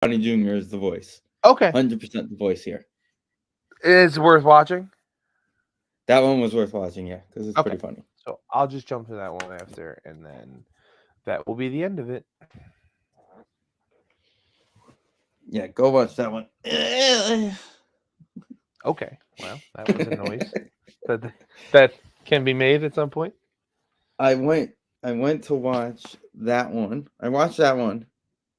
Downey Jr. is the voice. Okay. 100% the voice here. It's worth watching. That one was worth watching, yeah, because it's pretty funny. So I'll just jump to that one after, and then that will be the end of it. Yeah, go watch that one. Okay. Well, that was a noise that can be made at some point. I went to watch that one. I watched that one,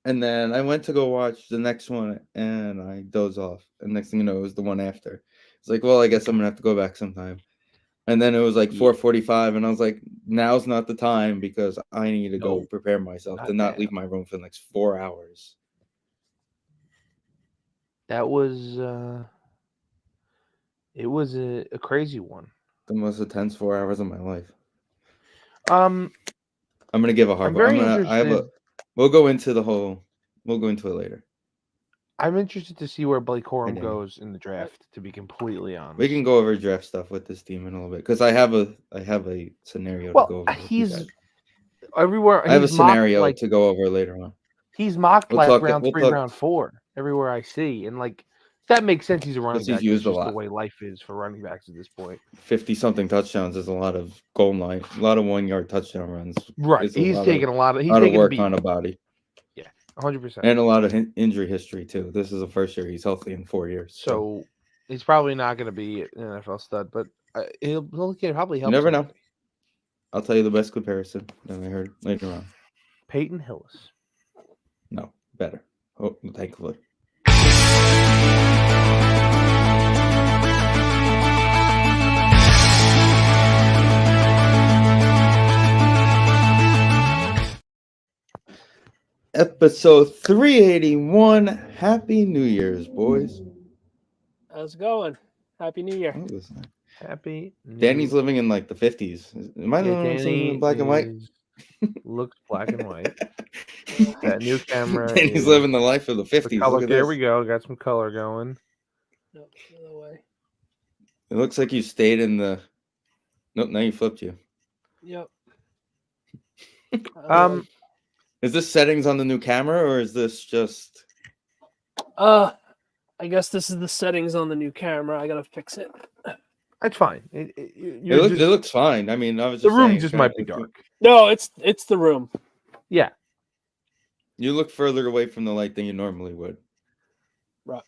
and then I went to go watch the next one, and I dozed off. And next thing you know, it was the one after. It's like, well, I guess I'm gonna have to go back sometime. And then it was like 4:45, and I was like, now's not the time because I need to go prepare myself to not leave my room for the next 4 hours. That was it was a crazy one. The most intense 4 hours of my life. I'm gonna give a Harbaugh. We'll go into it later. I'm interested to see where Blake Corum goes in the draft. To be completely honest, we can go over draft stuff with this team in a little bit because I have a scenario to go over. He's everywhere. I have a scenario to go over later on. He's mocked like round 3, round 4 everywhere I see, and like that makes sense. He's a running back. It's just the way life is for running backs at this point. 50-something touchdowns is a lot of goal line, a lot of 1-yard touchdown runs. Right, he's taking a lot of work on a body. 100%. And a lot of injury history, too. This is the first year he's healthy in 4 years. So he's probably not going to be an NFL stud, but he'll probably help. You never know. I'll tell you the best comparison that I heard later on. Peyton Hillis. No, better. Oh, thankfully. Episode 381. Happy New Year's, boys. How's it going? Happy New Year. Happy New Danny's living in like the 50s. Am I the only one seeing black and white? Looks black and white. That new camera. Danny's living the life of the 50s. There we go. Got some color going. Nope, the other way. It looks like you stayed in the... Nope, now you flipped you. Yep. Is this settings on the new camera, or is this just... I guess this is the settings on the new camera. I gotta fix it. That's fine. It looks fine. I mean, I was just the room saying, just might be dark. No, it's the room. Yeah. You look further away from the light than you normally would. Right.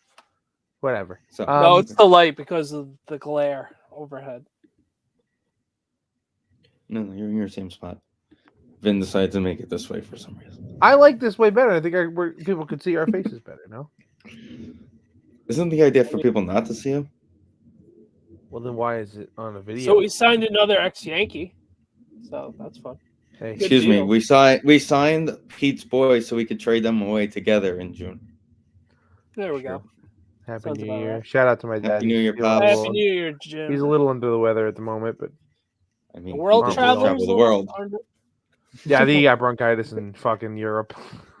Whatever. So, no, it's the light because of the glare overhead. No, you're in your same spot. Vin decided to make it this way for some reason. I like this way better. I think people could see our faces better, no? Isn't the idea for people not to see him? Well, then why is it on a video? So we signed another ex-Yankee. So that's fun. Hey. Excuse me. We signed Pete's boys so we could trade them away together in June. There we go. Happy New Year. Right. Shout out to my dad. Happy New Year, Pablo. Happy New Year, Jim. He's a little under the weather at the moment, but I mean, the world travelers. The world. Yeah, I think he got bronchitis in fucking Europe.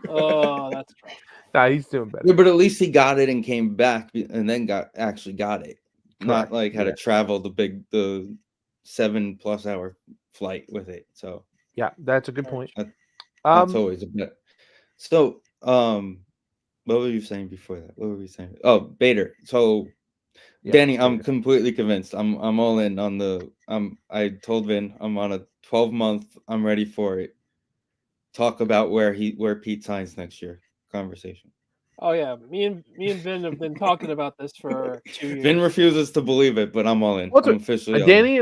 Oh, that's right. Nah, he's doing better. Yeah, but at least he got it and came back and then got it. Correct. Not like had to travel the 7+ hour flight with it. So yeah, that's a good point. That's always a bit. So, what were you saying before that? What were we saying? Oh, Bader. So, yeah, Danny, I'm completely convinced. I'm all in on the. I told Vin I'm on a 12-month. I'm ready for it. Talk about where Pete signs next year. Conversation. Oh yeah, me and Vin have been talking about this for 2 years. Vin refuses to believe it, but I'm all in. I'm officially Danny,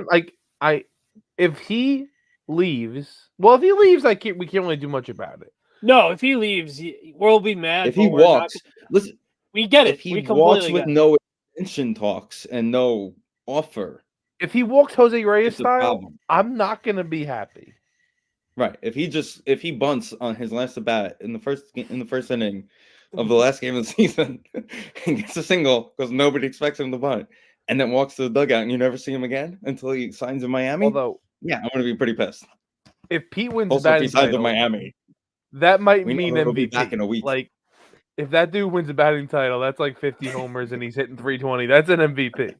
if he leaves, we can't really do much about it. No, if he leaves, we'll be mad. If he walks, listen, we get it. If he walks with no extension talks and no offer, if he walks Jose Reyes style, I'm not gonna be happy. Right. If he bunts on his last at bat in the first inning of the last game of the season and gets a single because nobody expects him to bunt, and then walks to the dugout and you never see him again until he signs in Miami. Although, yeah, I'm gonna be pretty pissed. If Pete wins also, if he signs in Miami, that might mean MVP. Be back in a week. Like, if that dude wins a batting title, that's like 50 homers and he's hitting 320. That's an MVP.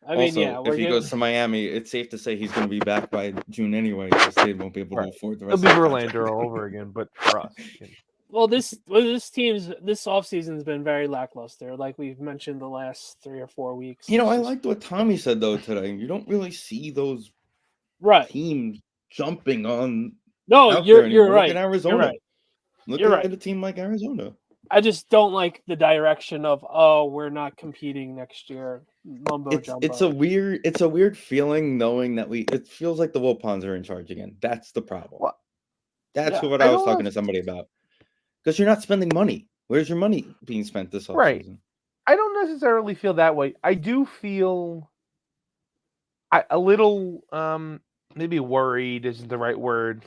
I mean, also, yeah, if he goes to Miami, it's safe to say he's going to be back by June anyway. Because they won't be able to afford the rest. It'll be Verlander all over again, but for us, this offseason has been very lackluster, like we've mentioned the last 3 or 4 weeks. I liked what Tommy said though today. You don't really see those teams jumping on. No, you're right. Look at Arizona. You're right. Look at a team like Arizona. I just don't like the direction of we're not competing next year. Mumbo jumbo. It's a weird feeling knowing that it feels like the Wilpons are in charge again. That's the problem. That's what I was talking to somebody about. Because you're not spending money. Where's your money being spent this offseason? Right. I don't necessarily feel that way. I do feel a little maybe worried isn't the right word.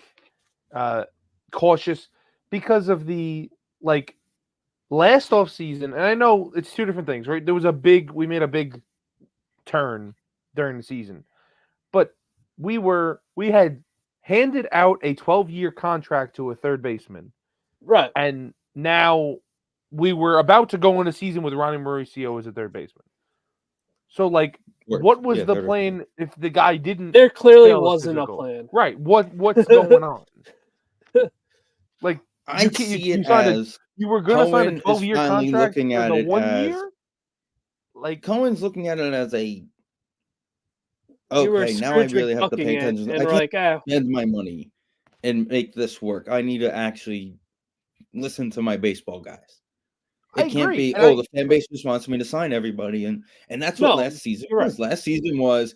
Cautious because of the last offseason, and I know it's two different things, right? We made a big turn during the season, but we had handed out a 12-year contract to a third baseman, right? And now we were about to go in a season with Ronnie Mauricio as a third baseman. So, what was the plan if the guy didn't? There clearly wasn't a plan, right? What's going on? I see it as you were going to sign a 12-year contract looking at for the 1 as, year. Cohen's looking at it as a okay. Now I really have to pay attention. I can't spend my money and make this work. I need to actually listen to my baseball guys. It can't be the fan base just wants me to sign everybody, and that's what last season was. Right. Last season was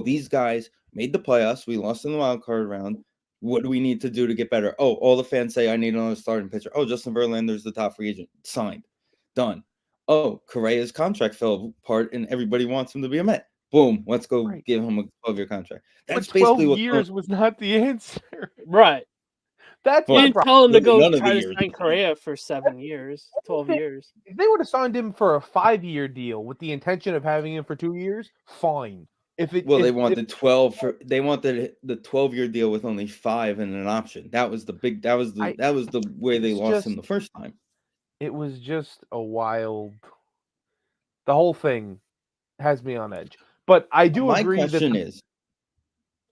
these guys made the playoffs. We lost in the wild card round. What do we need to do to get better? All the fans say I need another starting pitcher. Justin Verlander's the top free agent. Signed. Done. Correa's contract fell apart and everybody wants him to be a Met. Boom. Let's go give him a 12-year contract. That's basically what 12 years was not the answer. Right. That's you didn't tell him to go try to sign Correa for 7 years, 12 years. If they would have signed him for a 5-year deal with the intention of having him for 2 years, fine. They wanted 12 they wanted the 12-year deal with only 5 and an option. That was the way they lost him the first time. It was just a wild. The whole thing has me on edge. But I do agree that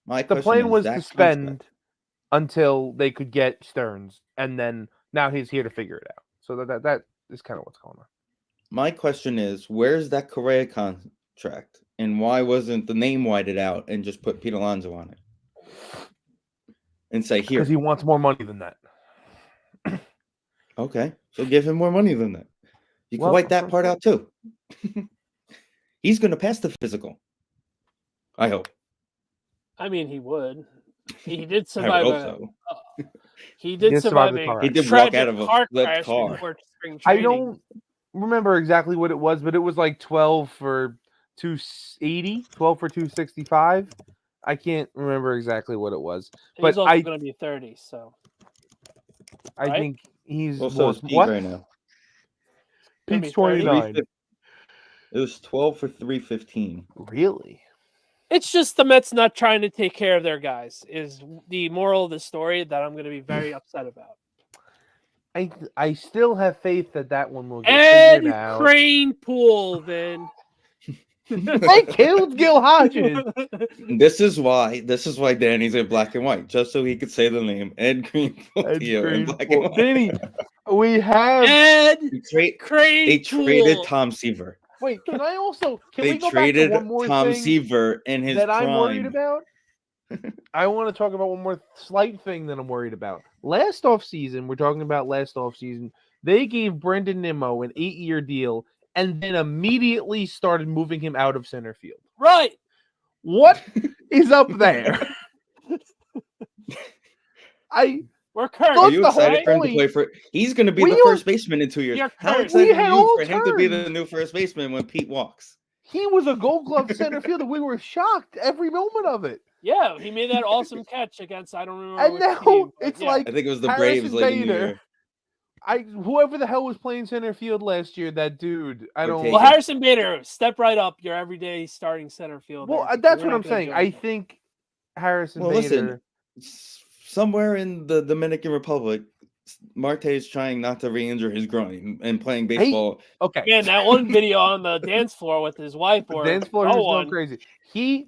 the plan was to spend until they could get Stearns, and then now he's here to figure it out. So that is kind of what's going on. My question is, where's that Correa contract? And why wasn't the name whited out and just put Pete Alonso on it? And say, here. Because he wants more money than that. Okay. So give him more money than that. You can white that part out too. He's going to pass the physical. I hope. I mean, he would. He did survive. He did survive. He did walk out of a flipped car. I don't remember exactly what it was, but it was 12 for 280, 12 for 265. I can't remember exactly what it was. But he's also going to be 30, so. I think he's Pete right now. Pete's 29. It was 12 for 315. Really? It's just the Mets not trying to take care of their guys is the moral of the story that I'm going to be very upset about. I still have faith that one will get figured out. And Crane Pool, then. They killed Gil Hodges. This is why Danny's in black and white, just so he could say the name Ed Greenpool here in black and white. Danny, we have Ed Crane. They traded Tom Seaver. Wait, can they we go traded back to one more Tom thing Seaver in his that prime. I'm worried about? I want to talk about one more slight thing that I'm worried about. Last offseason, they gave Brendan Nimmo an 8-year deal and then immediately started moving him out of center field. Right. What is up there? We're cursed. Are you excited for him to play for? He's going to be the first baseman in 2 years. How excited are you for him to be the new first baseman when Pete walks? He was a Gold Glove center fielder. We were shocked every moment of it. Yeah, he made that awesome catch against I don't remember. And now team, it's yeah. like I think it was the Braves late in the year. Whoever the hell was playing center field last year, that dude. Well, Harrison Bader, step right up. Your everyday starting center fielder. Well, that's what I'm saying. I think Harrison Bader. Listen, somewhere in the Dominican Republic, Marte is trying not to re-injure his groin and playing baseball. Okay. Man, that one video on the dance floor with his wife or dance floor is going crazy.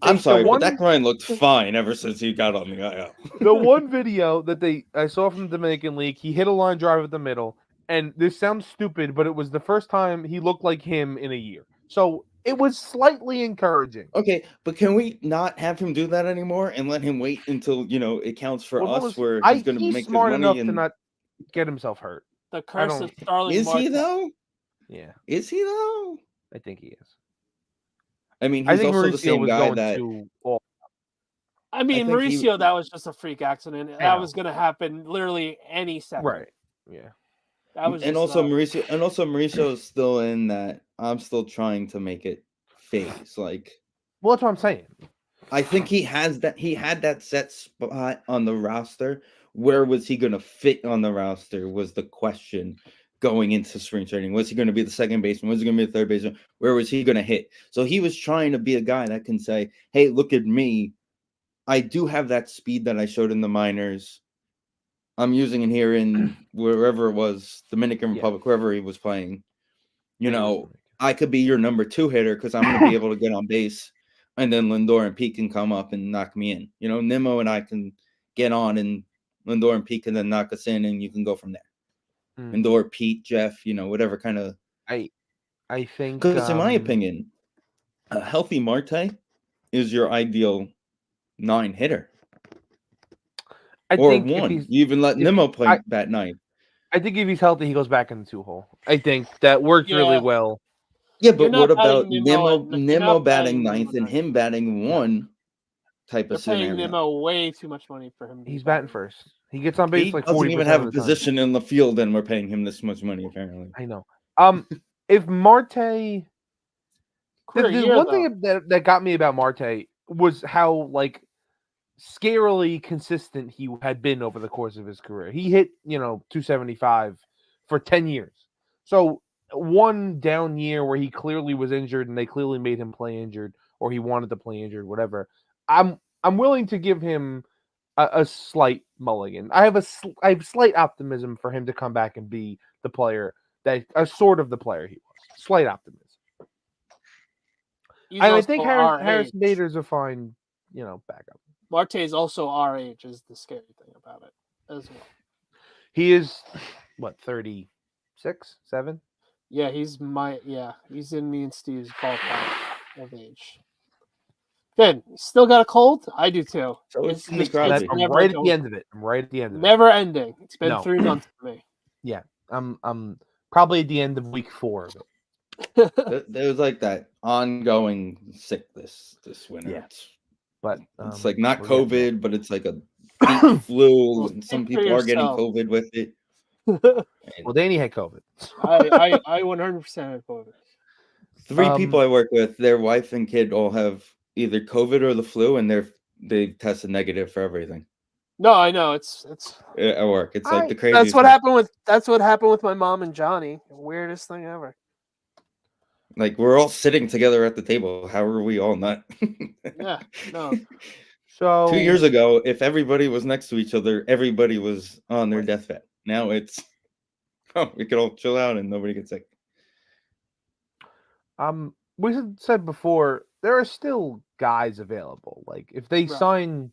I'm sorry, but that groin looked fine ever since he got on the IL. The one video that I saw from the Dominican League, he hit a line drive at the middle, and this sounds stupid, but it was the first time he looked like him in a year. So it was slightly encouraging. Okay, but can we not have him do that anymore and let him wait until it counts for us where he's going to make his smart money enough to not get himself hurt. The curse of Starling Is he though? Yeah. Is he though? I think he is. I mean, he's also the same guy that. I mean, Mauricio, that was just a freak accident. That was going to happen literally any second. Right. Yeah. That was Mauricio is still in that. I'm still trying to make it phase. Like, well, that's what I'm saying. I think he has that. He had that set spot on the roster. Where was he going to fit on the roster? Was the question going into spring training? Was he going to be the second baseman? Was he going to be the third baseman? Where was he going to hit? So he was trying to be a guy that can say, "Hey, look at me. I do have that speed that I showed in the minors. I'm using it here in wherever it was, Dominican Republic, wherever he was playing. I could be your number 2 hitter because I'm going to be able to get on base, and then Lindor and Pete can come up and knock me in. Nimmo and I can get on, and Lindor and Pete can then knock us in, and you can go from there. Lindor, Pete, Jeff, whatever kind of. I think because in my opinion, a healthy Marte is your ideal 9 hitter. I think 1. You even let Nimmo play that 9. I think if he's healthy, he goes back in the 2-hole. I think that works really well. Yeah, but what about Nimmo batting 9th and him batting 1 type of scenario? You're paying Nimmo way too much money for him. He's batting first. He gets on base he like 40%. He doesn't even have a position in the field, and we're paying him this much money, apparently. I know. If Marte... the one thing that got me about Marte was how, scarily consistent he had been over the course of his career. He hit, 275 for 10 years. So one down year where he clearly was injured and they clearly made him play injured, or he wanted to play injured, whatever. I'm willing to give him a slight mulligan. I have slight optimism for him to come back and be the player sort of the player he was. Slight optimism. I think Harris Bader's a fine, backup. Marte is also our age, is the scary thing about it as well. He is, 36, 7? Yeah, he's in me and Steve's ballpark of age. Ben, still got a cold? I do too. So I'm right at the end of it. Never ending. It's been 3 months for me. Yeah, I'm probably at the end of week 4 of it. There was that ongoing sickness this winter. Yeah. But it's not COVID, but it's a flu, and some people are getting COVID with it. Well, Danny had COVID. I 100% had COVID. 3 people I work with, their wife and kid all have either COVID or the flu, and they tested negative for everything. No, I know it's at work. It's the craziest. That's what happened with my mom and Johnny. Weirdest thing ever. We're all sitting together at the table. How are we all not? Yeah, no. So 2 years ago, if everybody was next to each other, everybody was on their deathbed. Now it's, we could all chill out and nobody gets sick. We said before, there are still guys available. If they sign,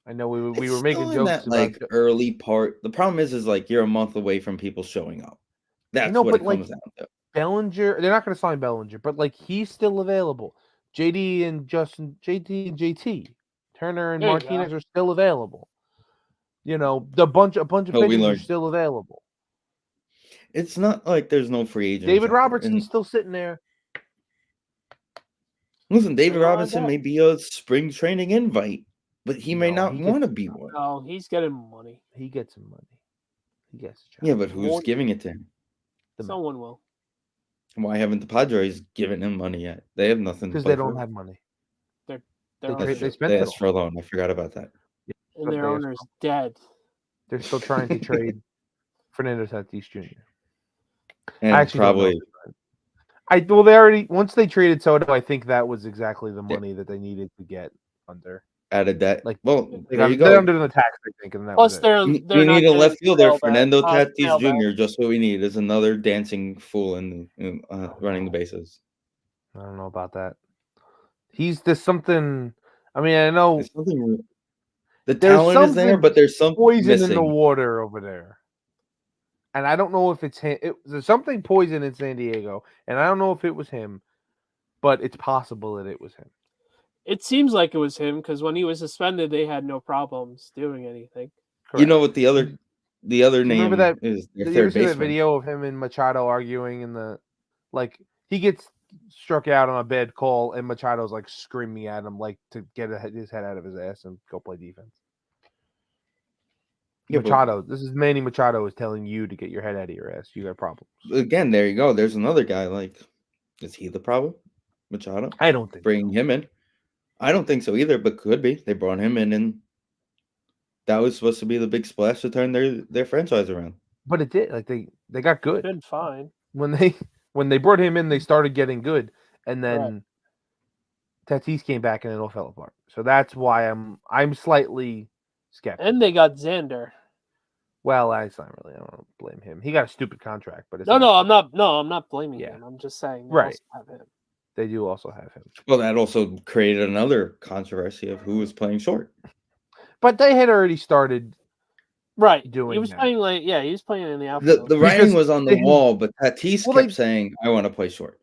I know we were making jokes about early part. The problem is you're a month away from people showing up. That's what it comes down to. Bellinger, they're not going to sign Bellinger, but he's still available. JD and JT, Turner and Martinez are still available. A bunch of pitchers are still available. It's not like there's no free agents. David Robertson's still sitting there. Listen, David Robinson may be a spring training invite, but he may not want to be one. No, he's getting money. He gets some money. He gets a job. Yeah, but who's giving it to him? Someone will. Why haven't the Padres given him money yet? They have nothing. Because they don't have money. They spent it for a loan. I forgot about that. And their owner's dead. They're still trying to trade Fernando Tatis Jr. And probably. They already once they traded Soto, I think that was exactly the money that they needed to get under. out of debt. Like, well, there you go. They're under the tax, I think, and that Plus, was we need a left fielder, Fernando Tatis Jr. Just what we need is another dancing fool in running the bases. I don't know about that. There's something. I mean, I know the talent is there, but there's some poison missing in the water over there. And I don't know if it's him. There's something poison in San Diego, and I don't know if it was him, but it's possible that it was him. It seems like it was him because when he was suspended, they had no problems doing anything. Correct. You know what the other name remember that, is? Their did you ever third baseman. see that video of him and Machado arguing he gets struck out on a bad call, and Machado's like screaming at him to get his head out of his ass and go play defense. Yeah, Machado, this is Manny Machado is telling you to get your head out of your ass. You got problems. Again, there you go. There's another guy. Is he the problem? Machado? I don't think bringing him in. I don't think so either, but could be. They brought him in, and that was supposed to be the big splash to turn their franchise around. But it did. They got good. Been fine. When they brought him in, they started getting good, and then Tatis came back, and it all fell apart. So that's why I'm slightly skeptical. And they got Xander. Well, I don't blame him. He got a stupid contract, but I'm not blaming him. I'm just saying they also have him. They do also have him. Well, that also created another controversy of who was playing short. But they had already started doing he was that. playing he was playing in the outfield. The writing was on the wall, but Tatis kept saying, I want to play short.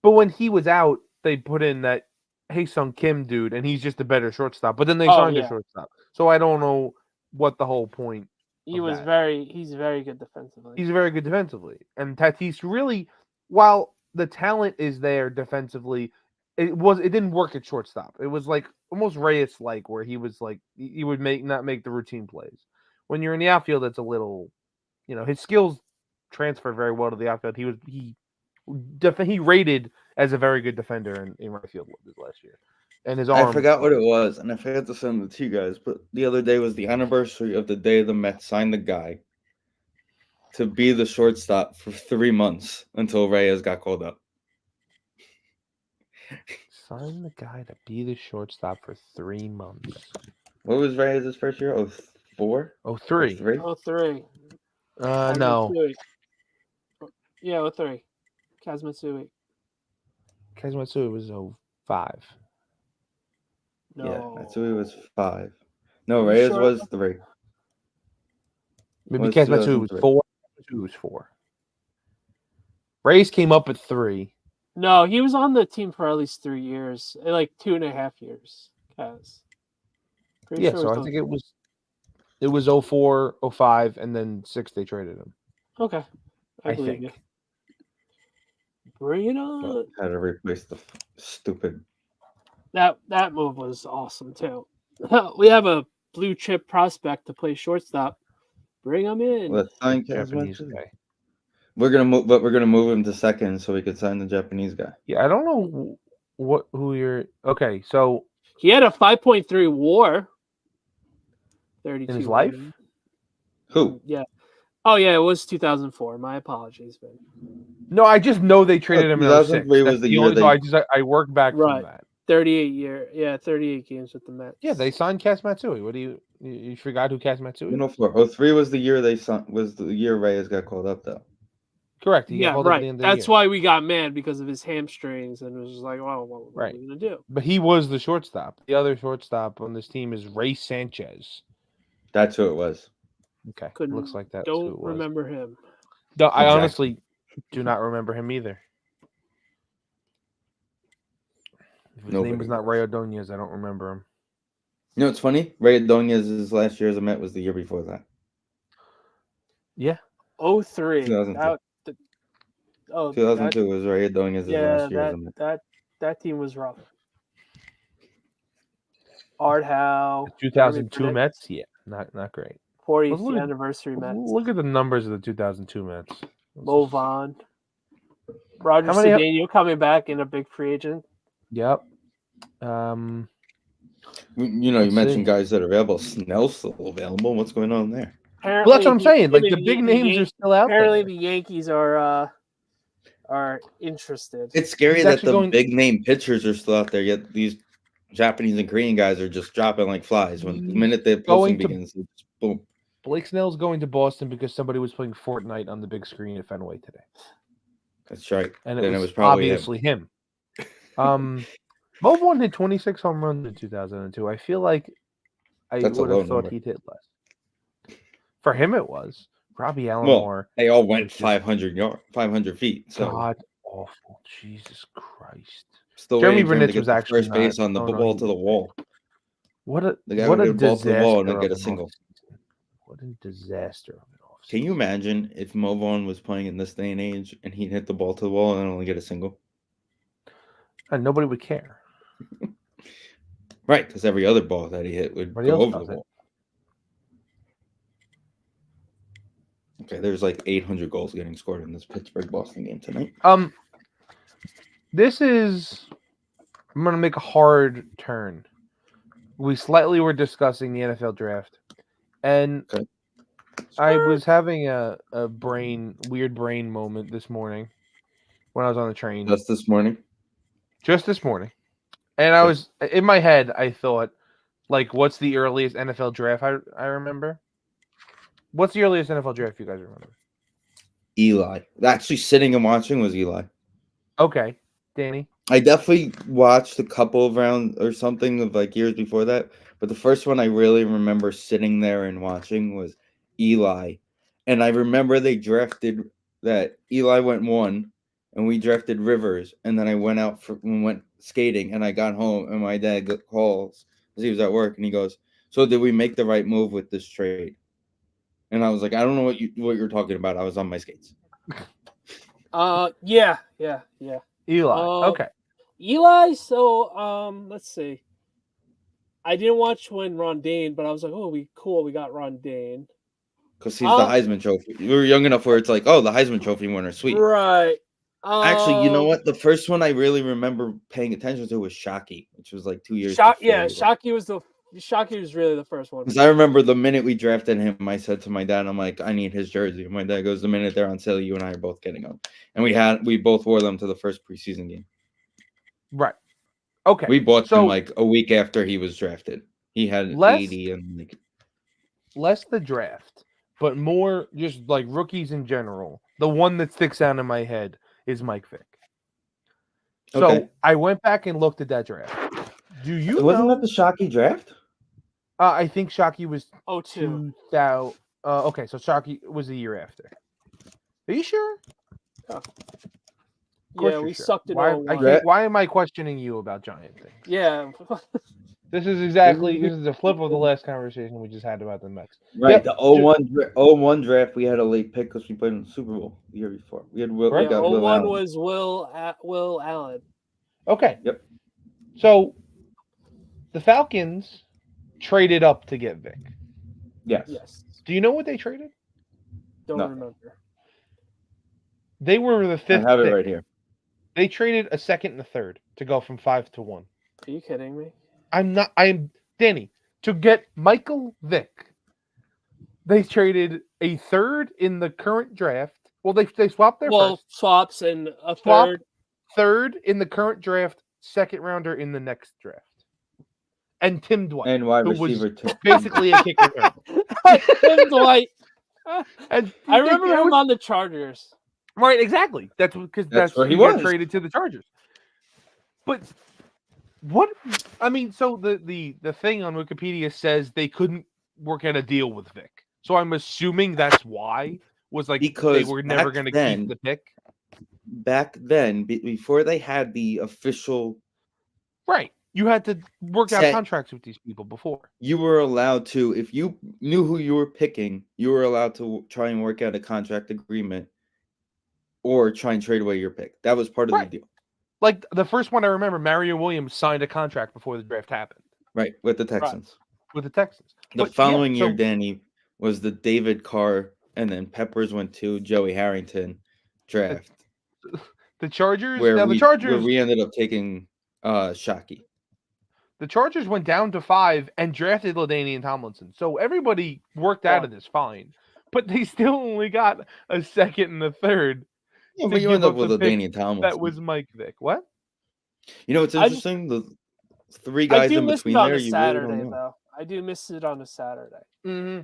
But when he was out, they put in that Hae-Sung Kim dude, and he's just a better shortstop. But then they signed a shortstop. So I don't know what the whole point. He's very good defensively. He's very good defensively. And Tatis really, while the talent is there defensively, it didn't work at shortstop. It was almost Reyes-like, where he was he would not make the routine plays. When you're in the outfield, it's a little, his skills transfer very well to the outfield. He rated as a very good defender in right field last year. And his arm. I forgot what it was, and I forgot to send it to you guys, but the other day was the anniversary of the day the Mets signed the guy to be the shortstop for 3 months until Reyes got called up. Sign the guy to be the shortstop for 3 months. What was Reyes' first year? 04? 03. 03. No. Yeah, 03. Kazmatsui. Kazmatsui was 05. No. Yeah, Matsui was 5. No, Reyes was 3. Maybe Kazmatsui was 4. Kazmatsui was 4. Reyes came up at 3. No, he was on the team for at least 3 years, 2.5 years. Kaz. Yeah, so I think it was 04, 05, and then 6 they traded him. Okay. I believe you. Bring it on. Had to replace the stupid. That move was awesome too. We have a blue chip prospect to play shortstop. Bring him in. Let's sign Japanese guy. We're gonna move him to second so we could sign the Japanese guy. Yeah, I don't know who you're. Okay, so he had a 5.3 WAR. 32 in his life. Who? Yeah. Oh yeah, it was 2004. My apologies, man. No, I just know they traded him in 2003 was the year I work back from that. 38 games with the Mets. Yeah, they signed Kazmatsui. What do you forgot who Kazmatsui? 03 was the year was the year Reyes got called up though. Correct. That's why we got mad because of his hamstrings, and it was just like, well, what are we gonna do? But he was the shortstop. The other shortstop on this team is Ray Sanchez. That's who it was. Okay, looks like that. Don't remember him. No, I honestly do not remember him either. If his name was not Ray Ordonez, I don't remember him. You know what's funny? Ray Ordonez's last year as a Met was the year before that. Yeah. 03. 2002. 2002 was Ray Ordonez's last year as a Met. That team was rough. Art Howe. 2002 Mets? Yeah, not great. 40th anniversary Mets. Look at the numbers of the 2002 Mets. Mo Vaughn. Roger Cedeno coming back in a big free agent. Yep. You mentioned guys that are available. Snell's still available. What's going on there? Well, that's what I'm saying. The big names are still out there. Apparently, the Yankees are interested. It's scary that the big name pitchers are still out there. Yet these Japanese and Korean guys are just dropping like flies. When the minute the posting begins, it's just boom. Blake Snell's going to Boston because somebody was playing Fortnite on the big screen at Fenway today. That's right. And then it was probably obviously him. Mo Vaughn hit 26 home runs in 2002. I feel like I would have thought he'd hit less. For him, it was. Robbie Alomar. Well, they all went 500 feet. So. God awful. Jesus Christ. Still Jeremy Burnett was actually first base on the ball to the wall. What a the guy would get a ball to the wall and then get a single. What a disaster of an offseason. Can you imagine if Mo Vaughn was playing in this day and age and he'd hit the ball to the wall and only get a single? And nobody would care. Right, because every other ball that he hit would go over the wall. Okay, there's like 800 goals getting scored in this Pittsburgh-Boston game tonight. This is... I'm going to make a hard turn. We slightly were discussing the NFL draft. And I was having a weird brain moment this morning when I was on the train. Just this morning? Just this morning. And I was, in my head, I thought, like, what's the earliest NFL draft I remember? What's the earliest NFL draft you guys remember? Eli. Actually, sitting and watching was Eli. Okay. Danny? I definitely watched a couple of rounds or something of like years before that. But the first one I really remember sitting there and watching was Eli. And I remember they drafted that Eli went 1 and we drafted Rivers. And then I went skating and I got home and my dad calls because he was at work and he goes, "So did we make the right move with this trade?" And I was like, "I don't know what you're talking about. I was on my skates." Yeah. Eli. Okay. Eli, so let's see. I didn't watch when Rondane, but I was like, "Oh, we got Rondane." Because he's the Heisman Trophy. We were young enough where it's like, "Oh, the Heisman Trophy winner, sweet." Right. Actually, you know what? The first one I really remember paying attention to was Shockey, which was like 2 years. Shockey was really the first one. Because I remember the minute we drafted him, I said to my dad, "I'm like, I need his jersey." And my dad goes, "The minute they're on sale, you and I are both getting them." And we both wore them to the first preseason game. Right. Okay. We bought them like a week after he was drafted. He had 80 and like less the draft, but more just like rookies in general. The one that sticks out in my head is Mike Vick. So I went back and looked at that draft. Wasn't that the Shockey draft? I think Shockey was 2002. Okay, so Shockey was the year after. Are you sure? Yeah, we sucked it all. Why am I questioning you about giant things? Yeah. This is a flip of the last conversation we just had about the Mets. Right, the 01 draft, we had a late pick because we played in the Super Bowl the year before. We had Will. Right. We got 01 Will Allen. was Will Allen. Okay. Yep. So the Falcons traded up to get Vic. Yes. Do you know what they traded? Don't remember. They were the 5th. I have it pick. right here. They traded a 2nd and a 3rd to go from 5 to 1. Are you kidding me? I'm Danny. To get Michael Vick, they traded a 3rd in the current draft. Well, they swapped their first. Swaps and a 3rd. 3rd in the current draft, 2nd rounder in the next draft. And Tim Dwight. And wide who receiver was basically a kicker. Tim Dwight. And I remember him on the Chargers. Right, exactly. That's where he got was traded to the Chargers. But what I mean, so the thing on Wikipedia says they couldn't work out a deal with Vic. So I'm assuming that's why because they were never going to keep the pick. Back then, before they had the official, right? You had to work out contracts with these people before. You were allowed to, if you knew who you were picking, you were allowed to try and work out a contract agreement. Or try and trade away your pick. That was part of the deal. Like the first one I remember, Mario Williams signed a contract before the draft happened. Right, with the Texans. With the Texans. The following year, Danny, was the David Carr, and then Peppers went to Joey Harrington draft. The Chargers? Where we ended up taking Shockey. The Chargers went down to 5 and drafted LaDainian Tomlinson. So everybody worked out of this fine. But they still only got a 2nd and a 3rd. Yeah, but you end up with LaDainian Tomlinson. That was Mike Vick. What? You know what's interesting? 3 guys in miss between it on there, a you Saturday, really don't know. though. I do miss it on a Saturday. Mm-hmm.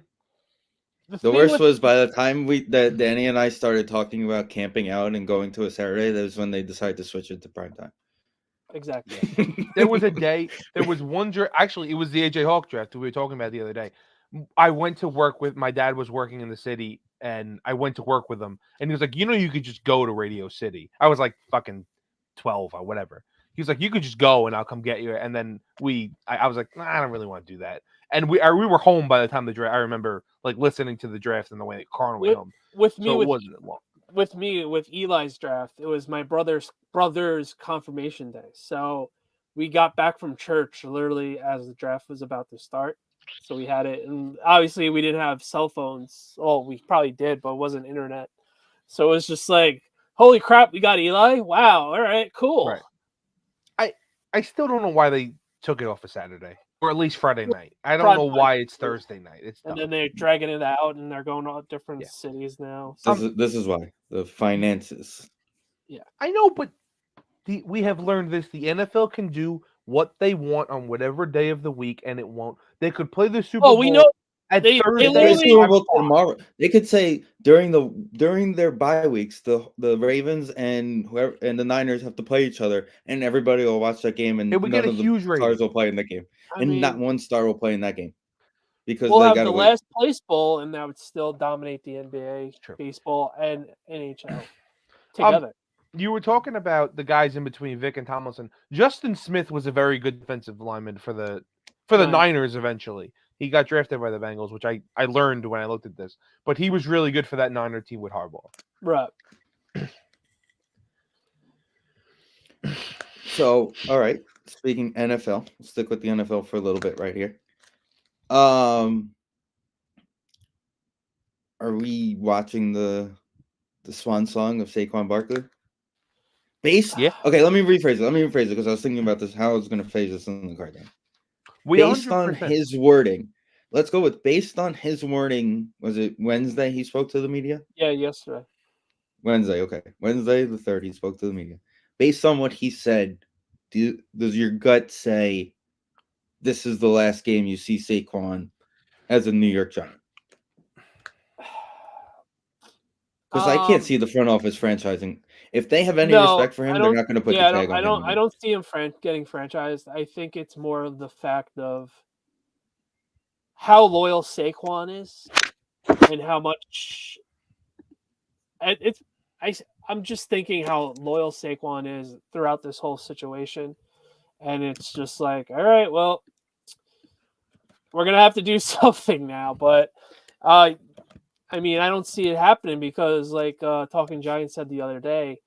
The worst was by the time that Danny and I started talking about camping out and going to a Saturday, that was when they decided to switch it to primetime. Exactly. There was a day, there was one draft. Actually, it was the AJ Hawk draft we were talking about the other day. I went to work with, my dad was working in the city, and I went to work with him, and he was like, you could just go to Radio City. I was like fucking 12 or whatever. He was like, you could just go and I'll come get you. And then I was like, nah, I don't really want to do that. And we were home by the time the draft. I remember like listening to the draft and the way the car went home. With Eli's draft, it was my brother's confirmation day. So we got back from church literally as the draft was about to start. So we had it, and obviously we didn't have cell phones. Well, we probably did, but it wasn't internet. So it was just like, holy crap, we got Eli! Wow, all right, cool. Right. I still don't know why they took it off a Saturday, or at least Friday night. I don't know why it's Thursday night. It's and dumb. then they're dragging it out, and they're going to different cities now. This is why the finances. Yeah, I know, but we have learned this. The NFL can do what they want on whatever day of the week, and it won't. They could play the Super Bowl. We know at they Thursday. Super Bowl tomorrow. They could say during their bye weeks, the Ravens and whoever and the Niners have to play each other, and everybody will watch that game, and none of the stars will play in that game, not one star will play in that game because we'll they have got the last place bowl, and that would still dominate the NBA, baseball, and NHL together. You were talking about the guys in between Vic and Tomlinson. Justin Smith was a very good defensive lineman for the Niners eventually. He got drafted by the Bengals, which I learned when I looked at this. But he was really good for that Niner team with Harbaugh. Right. So, all right. Speaking NFL, let's stick with the NFL for a little bit right here. Are we watching the swan song of Saquon Barkley? Yeah. Okay, let me rephrase it because I was thinking about this, how I was going to phrase this in the card game. Based 100%. On his wording, let's go with based on his wording. Was it Wednesday he spoke to the media? Yeah, yesterday. Wednesday, okay. Wednesday the 3rd, he spoke to the media. Based on what he said, does your gut say this is the last game you see Saquon as a New York Giant? Because I can't see the front office franchising. If they have any respect for him, they're not going to put the tag on him. I don't see him getting franchised. I think it's more of the fact of how loyal Saquon is and how much I'm just thinking how loyal Saquon is throughout this whole situation. And it's just like, all right, well, we're going to have to do something now. But, I mean, I don't see it happening because, like Talking Giants said the other day,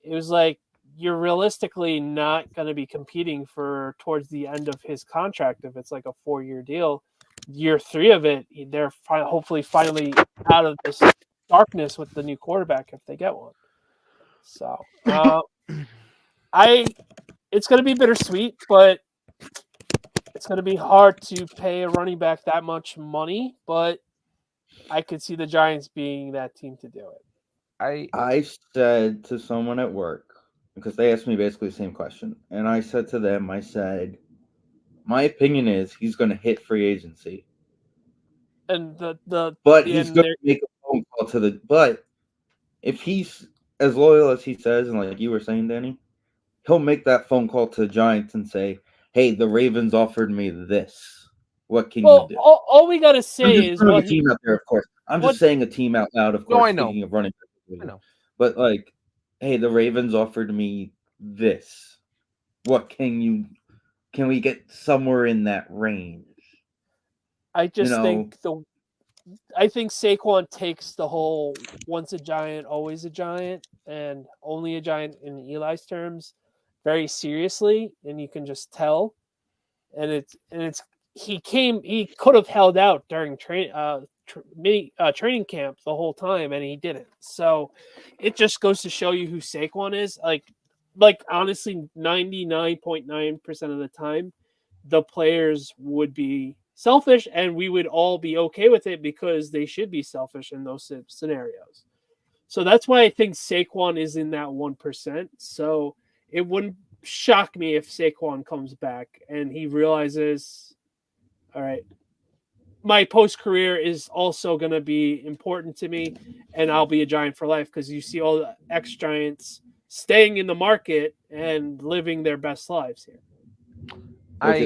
it was like you're realistically not going to be competing for towards the end of his contract if it's like a 4-year deal. Year 3 of it, they're hopefully finally out of this darkness with the new quarterback if they get one. So it's going to be bittersweet, but it's going to be hard to pay a running back that much money, but I could see the Giants being that team to do it. I said to someone at work, because they asked me basically the same question, and I said to them, I said, my opinion is he's going to hit free agency. And but he's going to make a phone call to the. But if he's as loyal as he says, and like you were saying, Danny, he'll make that phone call to the Giants and say, "Hey, the Ravens offered me this. What can you do?" All we got to say is a team out there, of course. I'm just saying a team out loud, of course. No, I know. Speaking of running, I know. But like, hey, the Ravens offered me this. What can we get somewhere in that range? I just think I think Saquon takes the whole once a Giant, always a Giant, and only a Giant in Eli's terms very seriously, and you can just tell. And he could have held out during training camp the whole time, and he didn't. So it just goes to show you who Saquon is. Like honestly, 99.9% of the time, the players would be selfish, and we would all be okay with it because they should be selfish in those scenarios. So that's why I think Saquon is in that 1%. So it wouldn't shock me if Saquon comes back and he realizes, all right, my post-career is also going to be important to me, and I'll be a Giant for life, because you see all the ex-Giants staying in the market and living their best lives here.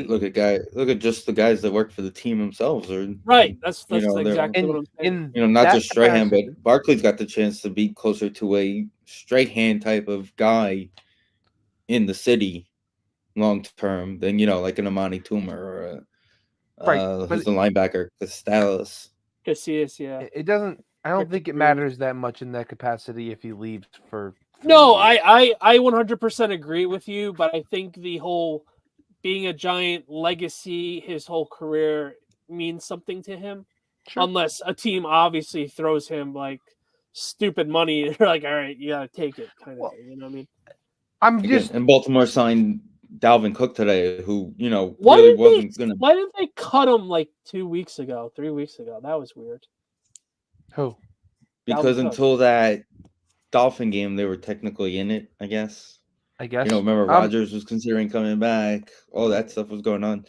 Look at just the guys that work for the team themselves, or right. That's exactly what I'm saying. Not just Strahan, but Barkley's got the chance to be closer to a Strahan type of guy in the city long term than like an Amani Toomer or who's the linebacker, Casillas. Yeah. It doesn't. I don't think it matters that much in that capacity if he leaves for. No, I 100% agree with you, but I think the whole being a Giant legacy, his whole career means something to him. Sure. Unless a team obviously throws him like stupid money, they're like, all right, you gotta take it, kind of thing. You know what I mean? And Baltimore signed Dalvin Cook today, who really wasn't gonna. Why didn't they cut him like 3 weeks ago? That was weird. Who? Because until that Dolphin game, they were technically in it, I guess. Remember Rodgers was considering coming back. All that stuff was going on.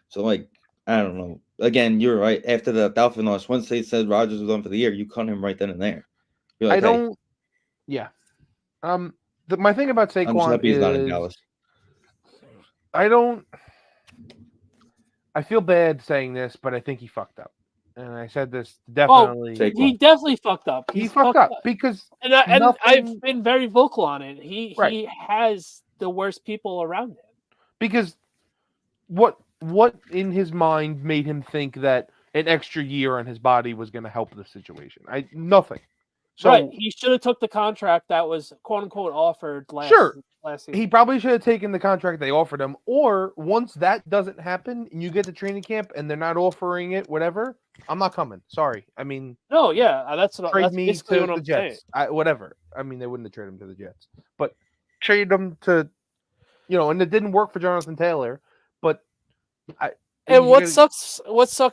So, I don't know. Again, you're right. After the Dolphin loss, once they said Rodgers was on for the year, you cut him right then and there. You're like, Yeah. My thing about Saquon I'm just happy he's not in Dallas. I feel bad saying this, but I think he fucked up. And I said this definitely. He definitely fucked up. He fucked up because I've been very vocal on it. He has the worst people around him. Because what in his mind made him think that an extra year on his body was going to help the situation? Nothing. So he should have took the contract that was quote unquote offered last season. He probably should have taken the contract they offered him. Or once that doesn't happen and you get to training camp and they're not offering it, whatever, I'm not coming. Sorry. I mean, no, yeah, that's basically what I'm Jets. Whatever. I mean, they wouldn't have traded him to the Jets, but trade him to, and it didn't work for Jonathan Taylor. But what sucks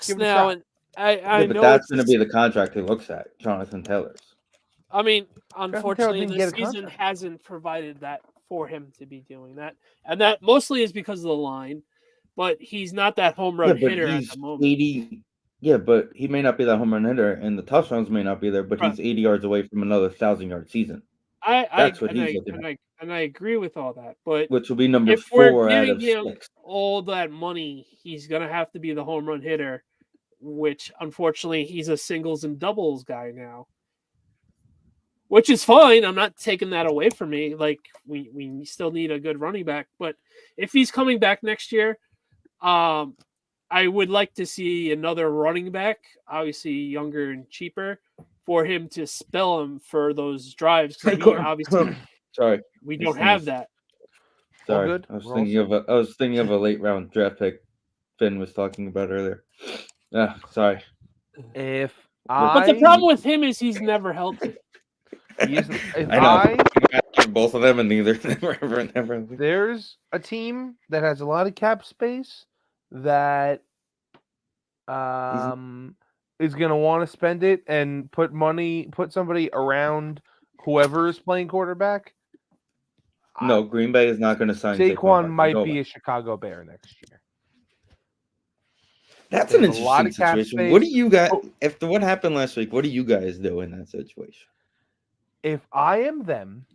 now, and I know that's going to be the contract he looks at, Jonathan Taylor's. I mean, unfortunately, the season hasn't provided that for him to be doing that, and that mostly is because of the line. But he's not that home run hitter at the moment. Yeah, but he may not be that home run hitter, and the touchdowns may not be there, but he's 80 yards away from another 1,000-yard season. That's what he's looking at. And I agree with all that, but which will be number 4 out of 6. All that money, he's gonna have to be the home run hitter, which unfortunately he's a singles and doubles guy now. Which is fine. I'm not taking that away from me. Like we still need a good running back, but if he's coming back next year, I would like to see another running back, obviously younger and cheaper, for him to spell him for those drives. Obviously, we don't have that. Sorry, I was thinking of a late round draft pick Finn was talking about earlier. Sorry. But the problem with him is he's never healthy. Both of them, and neither of them ever. There's a team that has a lot of cap space that is going to want to spend it and put somebody around whoever is playing quarterback. No, Green Bay is not going to sign Saquon. Might be a Chicago Bear next year. That's an interesting situation. What do you guys, after what happened last week, what do you guys do in that situation? If I am them,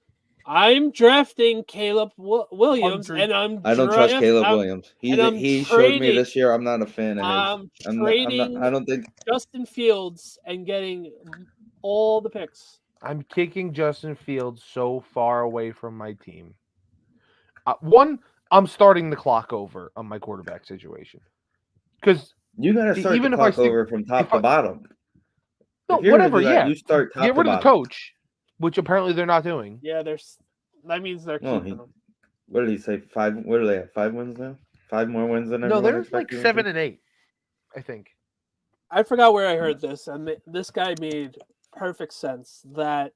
I'm drafting Caleb Williams, and I don't trust Caleb Williams. He showed me this year. I'm not a fan of his. I don't think Justin Fields and getting all the picks. I'm kicking Justin Fields so far away from my team. I'm starting the clock over on my quarterback situation because you got to start the clock over from top to bottom. No, whatever. You start top get rid to of the coach. Which apparently they're not doing. Yeah, that means they're keeping them. What did he say? 5? What do they have? 5 wins now? 5 more wins than everyone? No, they're like 7 and 8, I think. I forgot where I heard this, and this guy made perfect sense. That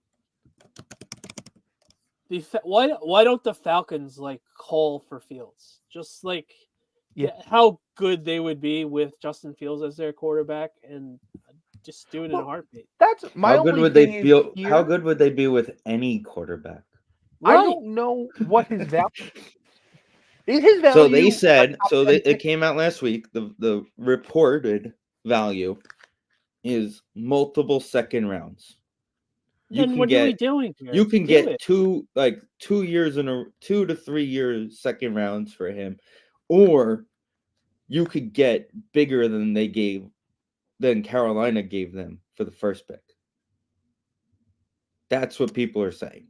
why don't the Falcons call for Fields? Just how good they would be with Justin Fields as their quarterback, and just do it in a heartbeat. That's my How good would they feel? How good would they be with any quarterback? I don't know what his value. His value, so they said, it came out last week. The reported value is multiple second rounds. Then what are we doing here? You can get 2 years 2 to 3 years second rounds for him, or you could get bigger than Carolina gave them for the first pick. That's what people are saying.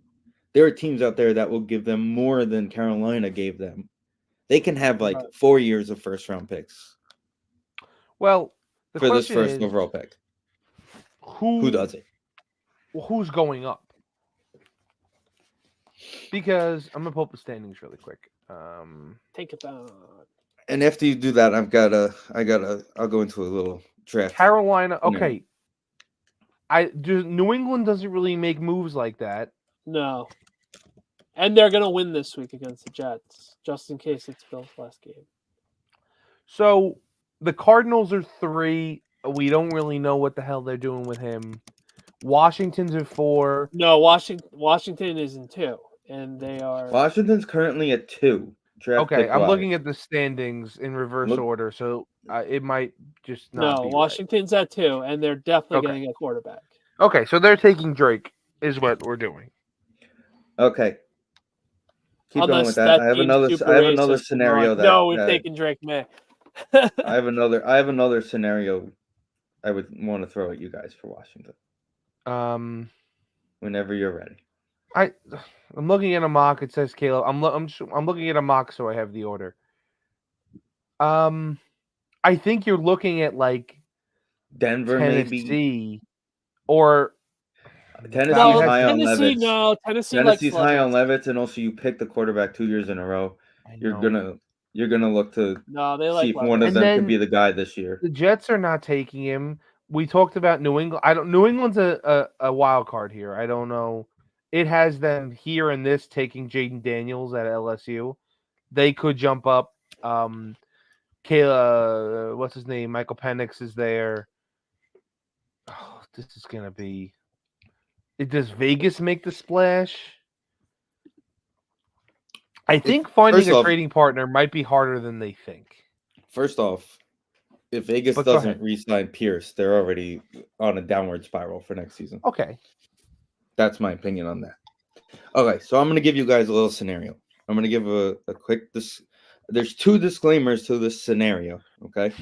There are teams out there that will give them more than Carolina gave them. They can have 4 years of first round picks. Well, for this first overall pick. Who does it? Well, who's going up? Because I'm gonna pull up the standings really quick. Think about. And after you do that, I'll go into a little draft. Carolina, okay. New England doesn't really make moves like that. No. And they're gonna win this week against the Jets, just in case it's Bill's last game. So the Cardinals are 3. We don't really know what the hell they're doing with him. Washington's at 4. No, Washington is in 2, and they are. Washington's currently at 2. Okay, I'm looking at the standings in reverse order, so it might just not be Washington's right. At 2, and they're definitely getting a quarterback. Okay, so they're taking Drake, is what we're doing. Okay. Keep going with that. I have another scenario we're taking Drake, man. I have another scenario I would want to throw at you guys for Washington. Whenever you're ready. I'm looking at a mock. It says Caleb. I'm looking at a mock, so I have the order. I think you're looking at Denver, Tennessee, maybe, or Tennessee high on Tennessee. Levitt. No, Tennessee's high on Levitt, and also you pick the quarterback 2 years in a row. You're gonna look to see if one of them can be the guy this year. The Jets are not taking him. We talked about New England. New England's a wild card here. I don't know. It has them here in this taking Jaden Daniels at LSU. They could jump up. Kayla, what's his name? Michael Penix is there. Oh, this is gonna be. Does Vegas make the splash? I think finding a trading partner might be harder than they think. First off, if Vegas doesn't re-sign Pierce, they're already on a downward spiral for next season. Okay. That's my opinion on that. Okay, so I'm going to give you guys a little scenario. I'm going to give a quick... There's 2 disclaimers to this scenario, okay?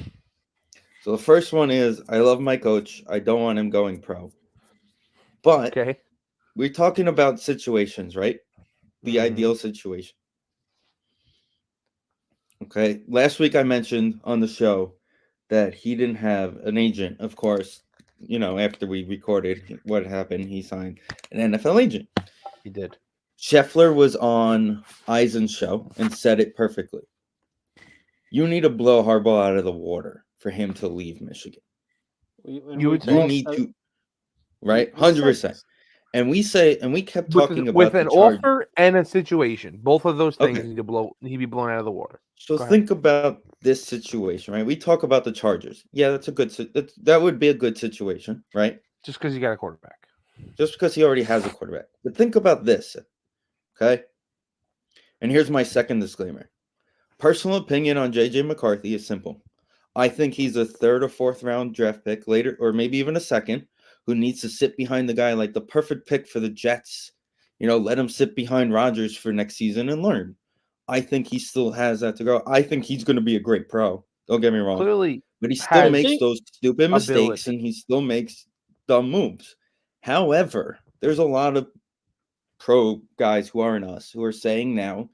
So the first one is, I love my coach. I don't want him going pro. But we're talking about situations, right? The ideal situation. Okay, last week I mentioned on the show that he didn't have an agent. Of course, after we recorded what happened, he signed an NFL agent. He did. Scheffler was on Eisen's show and said it perfectly. You need to blow Harbaugh out of the water for him to leave Michigan. You need to, right? 100%. And we kept talking about with an offer and a situation. Both of those things need to be blown out of the water. So think about this situation, right? We talk about the Chargers. Yeah, that would be a good situation, right? Just because you got a quarterback. Just because he already has a quarterback. But think about this, okay? And here's my second disclaimer. Personal opinion on J.J. McCarthy is simple. I think he's a 3rd or 4th round draft pick later, or maybe even a 2nd, who needs to sit behind the guy like the perfect pick for the Jets. Let him sit behind Rodgers for next season and learn. I think he still has that to go. I think he's going to be a great pro. Don't get me wrong. Clearly, but he still makes those stupid mistakes and he still makes dumb moves. However, there's a lot of pro guys who aren't us who are saying now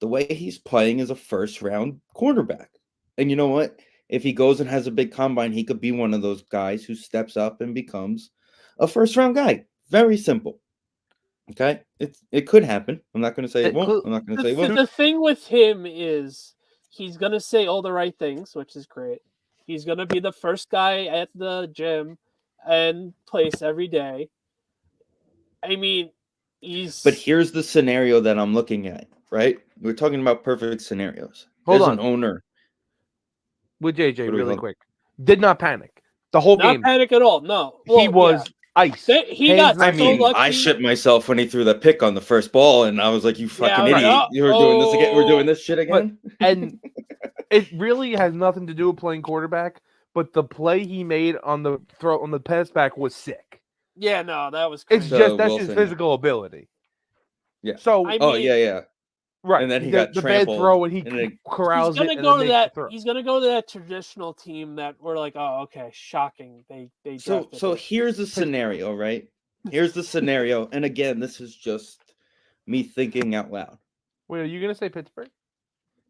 the way he's playing is a 1st round quarterback. And you know what? If he goes and has a big combine, he could be one of those guys who steps up and becomes a 1st round guy. Very simple. Okay? It could happen. I'm not going to say it won't. I'm not going to say it won't. The thing with him is he's going to say all the right things, which is great. He's going to be the first guy at the gym and place every day. I mean, But here's the scenario that I'm looking at, right? We're talking about perfect scenarios. There's an owner. With JJ, really quick. Did not panic. The whole game. Not panic at all, no. Well, he was ice. He got so lucky. I shit myself when he threw the pick on the first ball, and I was like, "You fucking idiot! You were doing this again. We're doing this shit again." And it really has nothing to do with playing quarterback. But the play he made on the throw on the pass back was sick. Yeah, no, that was crazy. It's just his physical ability. Yeah. So right. And then he got the trampled, bad throw, and he corrals it. He's gonna go to that traditional team that we're like, oh, okay, shocking. They so here's the scenario, right? Here's the scenario, and again, this is just me thinking out loud. Wait, are you gonna say Pittsburgh?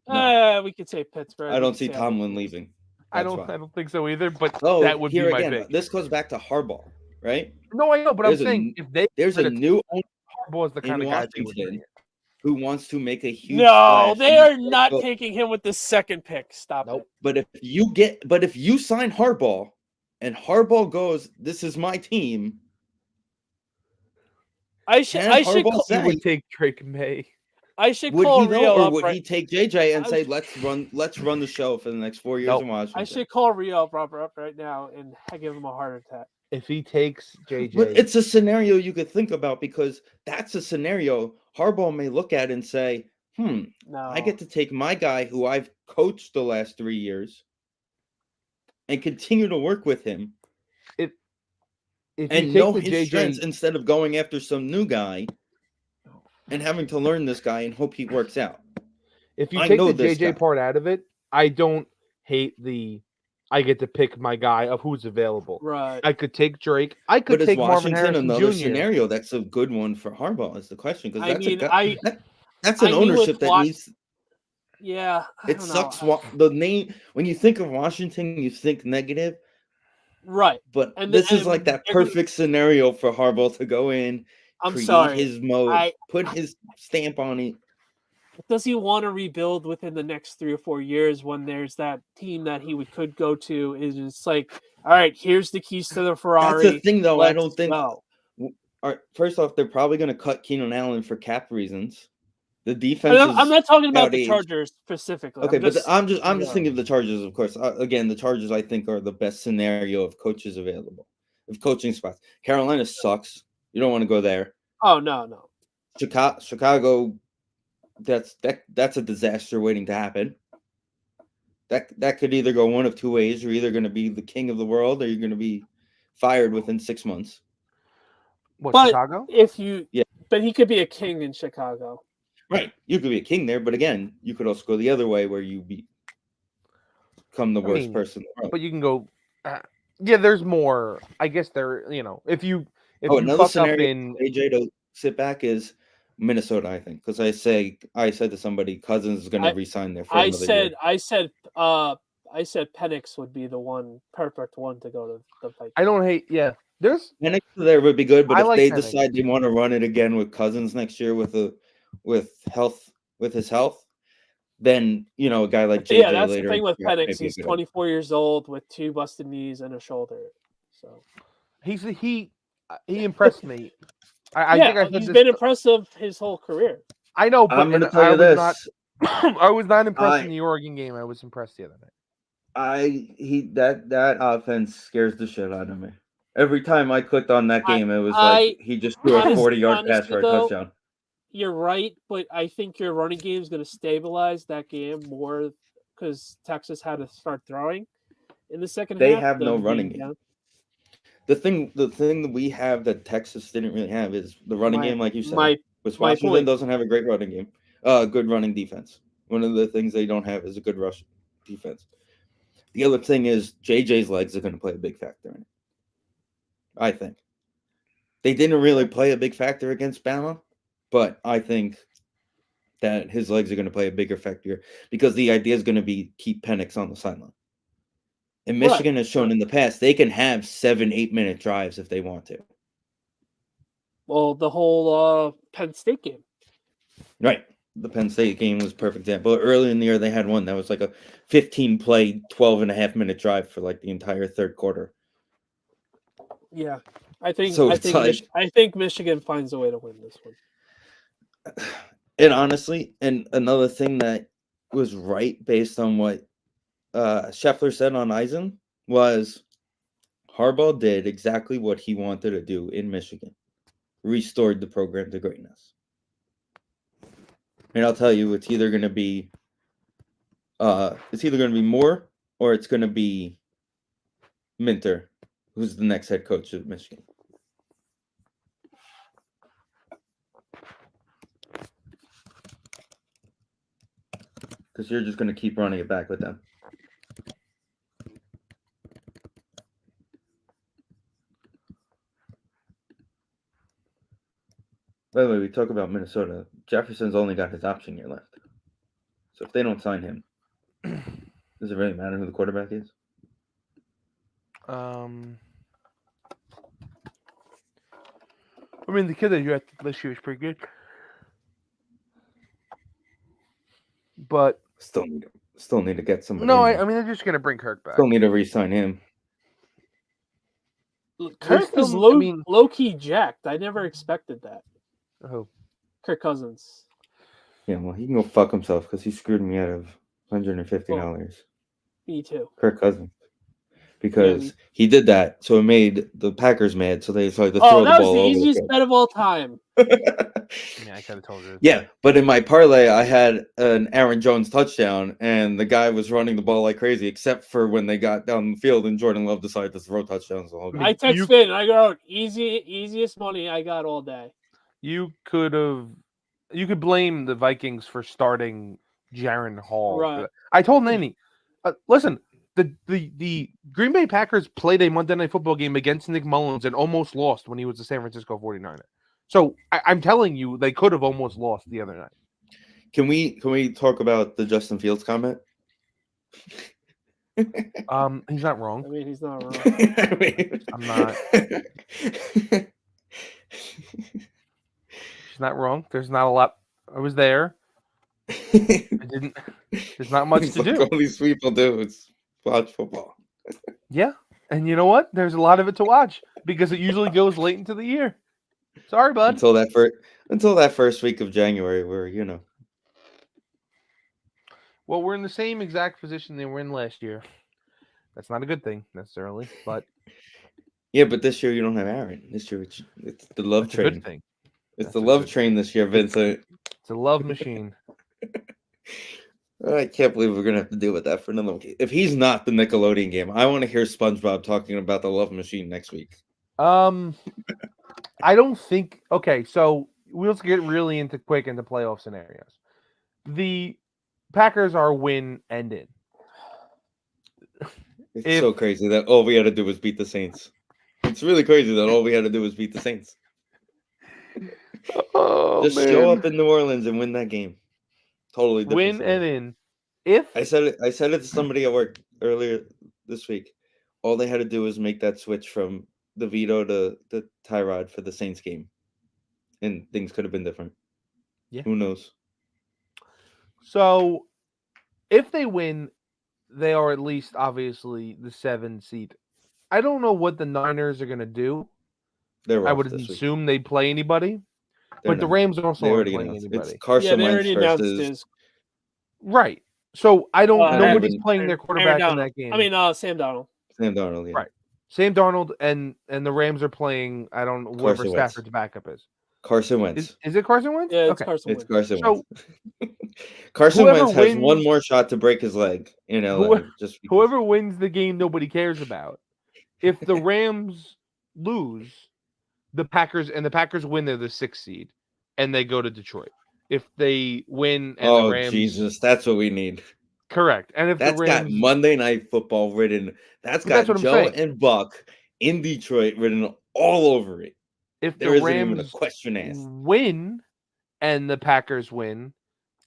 No. We could say Pittsburgh. I don't see Tomlin leaving. I don't think so either. But that would be my pick. This goes back to Harbaugh, right? No, I know, but I'm saying if there's a new owner Harbaugh is the kind of guy who wants to make a huge splash. They are not taking him with the second pick. Stop it. But if you sign Harbaugh and Harbaugh goes, "This is my team," he would take Drake May. I should call Rio up. Would he take JJ and say, "Let's run the show for the next 4 years in Washington"? I should call Rio up right now and give him a heart attack. If he takes JJ, but it's a scenario you could think about, because that's a scenario Harbaugh may look at and say, no. I get to take my guy who I've coached the last 3 years and continue to work with him. And know his strengths instead of going after some new guy and having to learn this guy and hope he works out. If you take the JJ part out of it, I don't hate I get to pick my guy of who's available. Right. I could take Drake. I could take Marvin Harrison another Jr. scenario that's a good one for Harbaugh is the question, because that's an ownership that needs. Yeah, it sucks. The name, when you think of Washington, you think negative, right? But this is like that perfect scenario for Harbaugh to go in, create his mode, put his stamp on it. Does he want to rebuild within the next 3 or 4 years when there's that team that he could go to? Is it's like, all right, here's the keys to the Ferrari. That's the thing, though. I don't think. First off, they're probably going to cut Keenan Allen for cap reasons. The defense. I'm not talking about the Chargers specifically. Okay, I'm just thinking of the Chargers, of course. Again, the Chargers I think are the best scenario of coaches available, of coaching spots. Carolina sucks. You don't want to go there. Oh no. Chicago. That's a disaster waiting to happen. That could either go one of two ways. You're either going to be the king of the world, or you're going to be fired within 6 months. Chicago? But he could be a king in Chicago. Right, you could be a king there, but again, you could also go the other way where you become the worst person in the world. But you can go. There's more. I guess if you another fuck scenario up in AJ to sit back is Minnesota, I think, because I said to somebody, Cousins is going to resign there for another year. I said Penix would be the perfect one to go to the Vikings. I don't hate. Yeah, there's Penix there would be good, but if they Penix. decide they want to run it again with Cousins next year with his health, then a guy like JJ that's later. The thing with Penix. He's 24 years old with 2 busted knees and a shoulder. So he impressed me. I think he's been impressive his whole career. I know, but I'm going to tell you this. I was not impressed in the Oregon game. I was impressed the other night. That offense scares the shit out of me. Every time I clicked on that game, it was like he just threw a 40-yard pass for a touchdown. You're right, but I think your running game is going to stabilize that game more because Texas had to start throwing in the second half. They have no running game. The thing that we have that Texas didn't really have is the running game, like you said. Washington doesn't have a great running game. Good running defense. One of the things they don't have is a good rush defense. The other thing is JJ's legs are going to play a big factor in it. I think. They didn't really play a big factor against Bama, but I think that his legs are going to play a bigger factor because the idea is going to be keep Penix on the sideline. And Michigan has shown in the past they can have 7-8 minute drives if they want to. Well, the whole Penn State game. Right. The Penn State game was a perfect example. Early in the year, they had one that was like a 15-play, 12.5 minute drive for like the entire third quarter. Yeah. I think Michigan finds a way to win this one. And honestly, and another thing that was right based on what Scheffler said on Eisen was Harbaugh did exactly what he wanted to do in Michigan. Restored the program to greatness. And I'll tell you, it's either going to be Moore or it's going to be Minter, who's the next head coach of Michigan. Because you're just going to keep running it back with them. By the way, we talk about Minnesota. Jefferson's only got his option year left. So if they don't sign him, does it really matter who the quarterback is? I mean, the kid that you had this year is pretty good. But still need to get somebody. No, I mean they're just gonna bring Kirk back. Still need to re-sign him. Kirk was low key jacked. I never expected that. Oh, Kirk Cousins. Yeah, well, he can go fuck himself because he screwed me out of $150. Me too. Kirk Cousins. Because he did that, so it made the Packers mad, so they decided to throw the ball over. Oh, that was the easiest bet of all time. Yeah, I could have told you. Yeah, but in my parlay, I had an Aaron Jones touchdown, and the guy was running the ball like crazy, except for when they got down the field, and Jordan Love decided to throw touchdowns the whole game. I text Finn, and I go, easiest money I got all day. You could blame the Vikings for starting Jaron Hall. Right. I told Nanny, listen, the Green Bay Packers played a Monday Night Football game against Nick Mullins and almost lost when he was the San Francisco 49er. So I'm telling you, they could have almost lost the other night. Can we talk about the Justin Fields comment? He's not wrong. I mean, he's not wrong. I'm not. He's not wrong. There's not a lot. I was there. There's not much to do. All these people do is watch football. Yeah, and you know what? There's a lot of it to watch because it usually goes late into the year. Sorry, bud. Until that first week of January, where Well, we're in the same exact position they were in last year. That's not a good thing necessarily, but yeah. But this year you don't have Aaron. This year it's the love train. Good thing. It's the love train this year, Vincent. It's a love machine. I can't believe we're gonna have to deal with that for another game. If he's not the Nickelodeon game, I want to hear SpongeBob talking about the love machine next week. I don't think. Okay, so we'll get really into playoff scenarios. The Packers are win and in. It's so crazy that all we had to do was beat the Saints. It's really crazy that all we had to do was beat the Saints. Just show up in New Orleans and win that game. Totally different. Win and in. If I said it to somebody at work earlier this week. All they had to do was make that switch from the Vito to the Tyrod for the Saints game, and things could have been different. Yeah, who knows? So, if they win, they are at least obviously the 7 seed. I don't know what the Niners are going to do. I would assume they play anybody. But the Rams also aren't playing anybody. It's Carson Wentz versus... Right. So I don't. Nobody's playing their quarterback in that game. I mean, Sam Darnold. Sam Darnold, yeah. Right. Sam Darnold and the Rams are playing. I don't know whoever Stafford's backup is. Carson Wentz. Is it Carson Wentz? Yeah, it's Carson Wentz. It's Carson Wentz. Carson Wentz has one more shot to break his leg in LA. Whoever wins the game, nobody cares about. If the Rams lose, the Packers win, they're the 6th seed, and they go to Detroit. If they win and the Rams... Jesus, that's what we need. Correct. And if that's the Rams... got Monday Night Football written. That's got Joe and Buck in Detroit written all over it. If there the isn't Rams even a question asked. Win and the Packers win,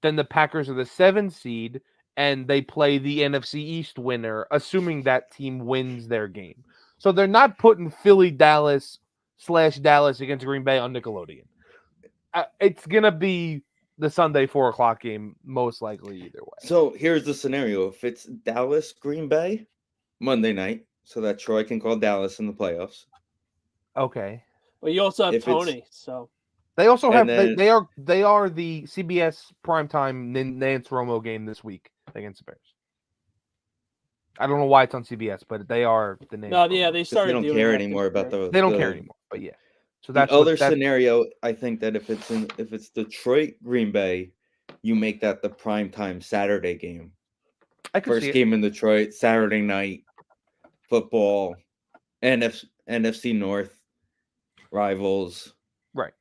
then the Packers are the 7th seed and they play the NFC East winner, assuming that team wins their game. So they're not putting Dallas against Green Bay on Nickelodeon. It's going to be the Sunday 4:00 game, most likely either way. So here's the scenario. If it's Dallas, Green Bay, Monday night, so that Troy can call Dallas in the playoffs. Okay. Well, you also have Tony, so. They also have they are the CBS primetime Nance Romo game this week against the Bears. I don't know why it's on CBS, but they are the name. No, yeah, they started. They don't care anymore about the. They don't care anymore, but yeah. So that's the other scenario. I think that if it's Detroit, Green Bay, you make that the primetime Saturday game. First game in Detroit, Saturday night football, NFC North rivals. Right.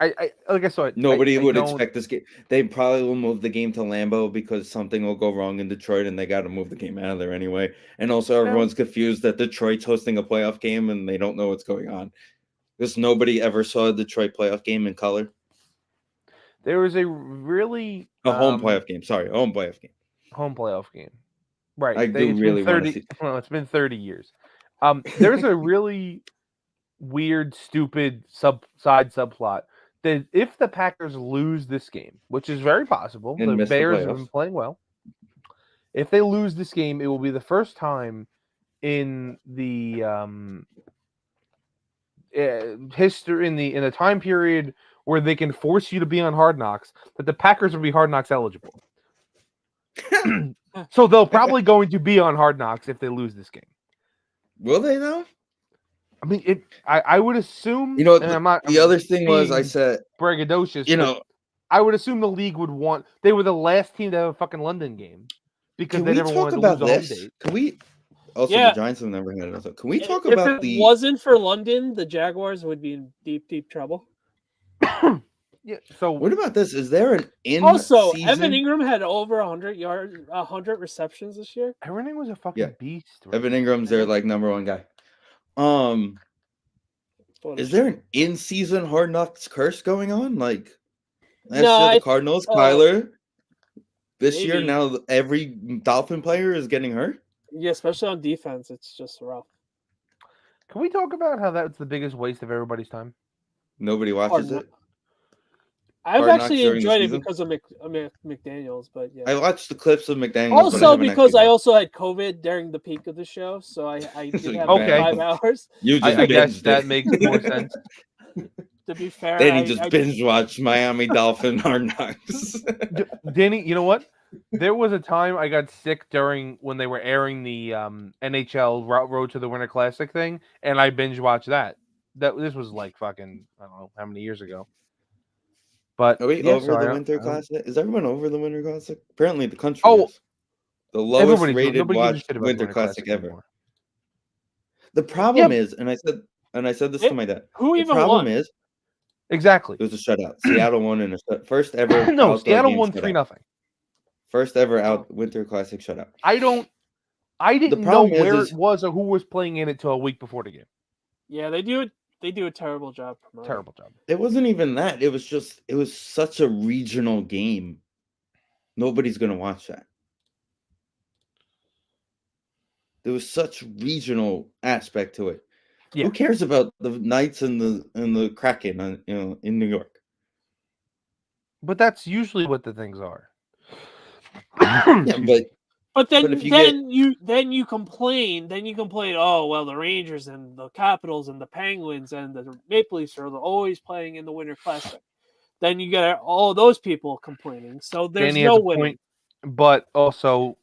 I like I said, nobody would expect this game. They probably will move the game to Lambeau because something will go wrong in Detroit, and they got to move the game out of there anyway. And also, everyone's confused that Detroit's hosting a playoff game, and they don't know what's going on. Because nobody ever saw a Detroit playoff game in color. There was a really home playoff game. Sorry, home playoff game. Home playoff game. Right. I do really want to see. Well, it's been 30 years. There's a really weird, stupid side subplot that if the Packers lose this game, which is very possible, the Bears have been playing well. If they lose this game, it will be the first time in the history in the time period where they can force you to be on Hard Knocks that the Packers will be Hard Knocks eligible. So they'll probably going to be on Hard Knocks if they lose this game. Will they though? I mean, I would assume. You know, the other thing was I said braggadocious. I would assume the league would want. They were the last team to have a fucking London game because they never wanted to lose a home date. Can we? Also, the Giants have never had it. Can we talk about if it wasn't for London, the Jaguars would be in deep, deep trouble. Yeah. So what about this? Is there an also Evan Ingram had over 100 yards, 100 receptions this year. Evan Ingram was a fucking beast. Right? Evan Ingram's their number one guy. Is there an in-season Hard Knocks curse going on? Last year the Cardinals, Kyler. This year now every Dolphin player is getting hurt. Yeah, especially on defense, it's just rough. Can we talk about how that's the biggest waste of everybody's time? Nobody watches it. I've actually enjoyed it because of McDaniels, but yeah. I watched the clips of McDaniels. Also, because I also had COVID during the peak of the show, so I did have 5 hours. I guess that makes more sense. To be fair, then he just binge watched Miami Dolphin Hard Knocks. Danny, you know what? There was a time I got sick when they were airing the NHL Road to the Winter Classic thing, and I binge watched that. This was like fucking I don't know how many years ago. But are we over the Winter Classic? Is everyone over the Winter Classic? Apparently, the country is the lowest rated watched Winter Classic ever. Anymore. The problem is, and I said this to my dad. Who even won? Is exactly it was a shutout. Seattle won in a first ever. No, Seattle won 3-0. First ever Winter Classic shutout. I didn't know where it was or who was playing in it till a week before the game. Yeah, they do a terrible job promoting. Terrible job. It wasn't even that. It was such a regional game. Nobody's gonna watch that. There was such regional aspect to it. Yeah. Who cares about the Knights and the Kraken in New York? But that's usually what the things are. Yeah, but then you complain. Oh well, the Rangers and the Capitals and the Penguins and the Maple Leafs are always playing in the Winter Classic. Then you get all those people complaining. So there's no winning. But also,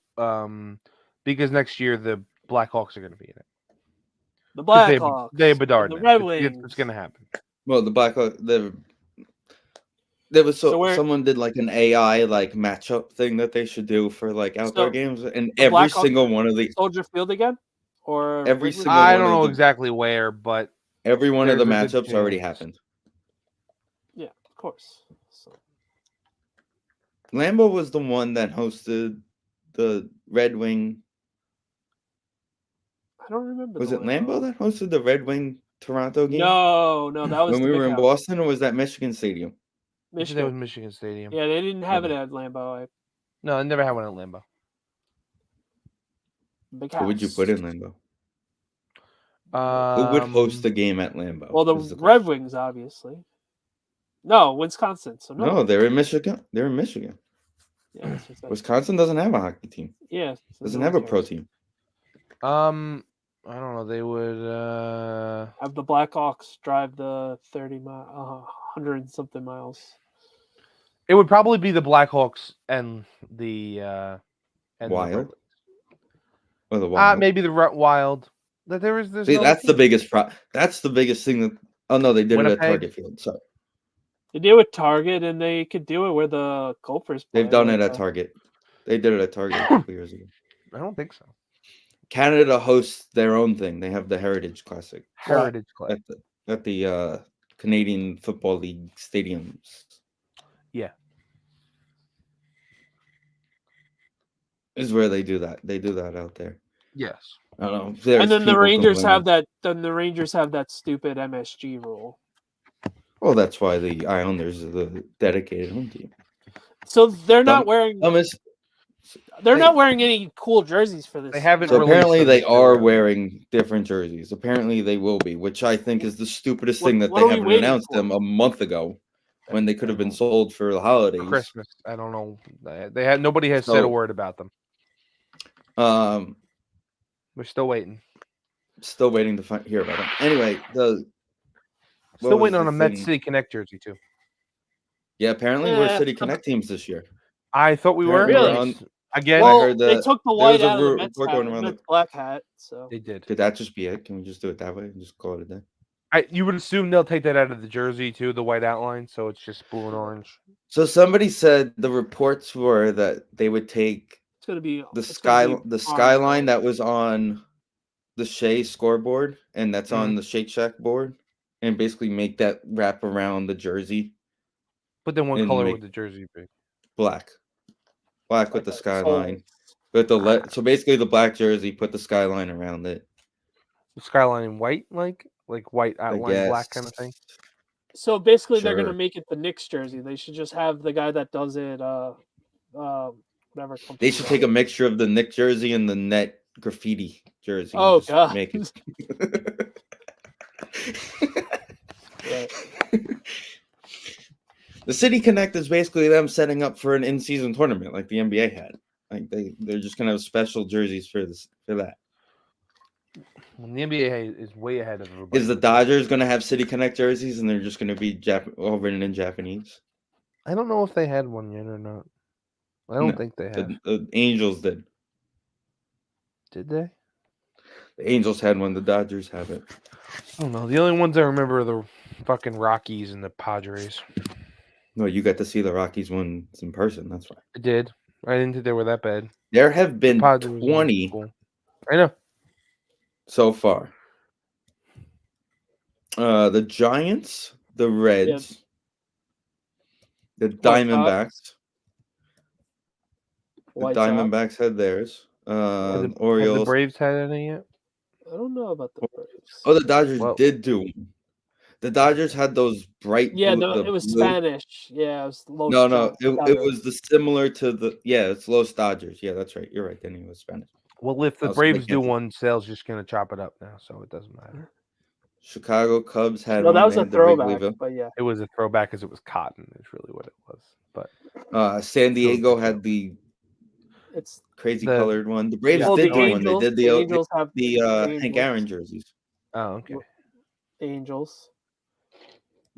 because next year the Blackhawks are going to be in it. The Blackhawks, they have Bedard. The Red Wings. It's going to happen. Well, the Blackhawks. There was someone did an AI matchup thing that they should do for outdoor games, and every single one of the Soldier Field again, or every single I don't know exactly where, but every one of the matchups already happened. Yeah, of course. So. Lambeau was the one that hosted the Red Wing. I don't remember. Was it Lambeau that hosted the Red Wing Toronto game? No, that was when we were in Boston, or was that Michigan Stadium? That was Michigan Stadium. Yeah, they didn't have it at Lambeau. No, I never had one at Lambeau. Who would you put in Lambeau? Who would host the game at Lambeau? Well, the Red Wings, obviously. No, Wisconsin. So no, they're in Michigan. Yeah, Wisconsin doesn't have a hockey team. Yeah, doesn't have a pro team. I don't know. They would have the Blackhawks drive the 100 and something miles. It would probably be the Blackhawks and the Wild. Or the Wild. Maybe the Wild. See, that's the biggest That's the biggest thing that. Oh no, they did Winnipeg. it at Target Field. Sorry. They do it at Target, and they could do it where the Gophers play. They've done it at Target. They did it at Target a couple years ago. I don't think so. Canada hosts their own thing. They have the Heritage Classic. Heritage Classic at the Canadian Football League stadiums. Yeah, is where they do that. They do that out there. Yes. I don't know. And then the Rangers have that. Then the Rangers have that stupid MSG rule. Well, that's why the Islanders are the dedicated home team. So they're not wearing. They're not wearing any cool jerseys for this. They haven't. So apparently, they are wearing different jerseys. Apparently, they will be, which I think is the stupidest thing that they haven't announced them a month ago, when they could have been sold for the holidays. For Christmas. I don't know. Nobody has said a word about them. We're still waiting. Still waiting to hear about them. Anyway, still waiting on a Met City Connect jersey too. Yeah, apparently we're City Connect teams this year. I thought we were. Really? Again, well, I heard they took the white out of the Mets hat, the black hat. So they did. Could that just be it? Can we just do it that way and just call it a day? You would assume they'll take that out of the jersey too, the white outline, so it's just blue and orange. So somebody said the reports were that they would take the skyline that was on the Shea scoreboard and that's on the Shake Shack board, and basically make that wrap around the jersey. But then what color would the jersey be? Black with the skyline. But so basically the black jersey, put the skyline around it. The skyline in white, like white outline, black kind of thing. So basically, they're gonna make it the Knicks jersey. They should just have the guy that does it. Whatever. They should take a mixture of the Knicks jersey and the net graffiti jersey. Oh god! Make it. The City Connect is basically them setting up for an in-season tournament like the NBA had. Like they're just gonna have special jerseys for that. Well, the NBA is way ahead of everybody. Is the Dodgers gonna have City Connect jerseys and they're just gonna be written in Japanese? I don't know if they had one yet or not. I don't think they have. The Angels did. Did they? The Angels had one. The Dodgers haven't. I don't know. The only ones I remember are the fucking Rockies and the Padres. No, you got to see the Rockies ones in person. That's why. I did. I didn't think they were that bad. There have been 20. Cool. I know. So far. The Giants, the Reds, the Diamondbacks. The Diamondbacks had theirs. Orioles. Have the Braves had any yet? I don't know about the Braves. Oh, the Dodgers did do one. The Dodgers had those bright. Yeah, it was blue. Spanish. Yeah, it was Los. No, it was the similar to the. Yeah, it's Los Dodgers. Yeah, that's right. You're right. Then it was Spanish. Well, if the Braves do one, Sale's just gonna chop it up now, so it doesn't matter. Chicago Cubs had. No, that was a throwback, but yeah, it was a throwback because it was cotton. Is really what it was. But San Diego had the. It's crazy colored one. The Braves did do one. They did the Angels have the Hank Aaron jerseys. Oh, okay. Angels.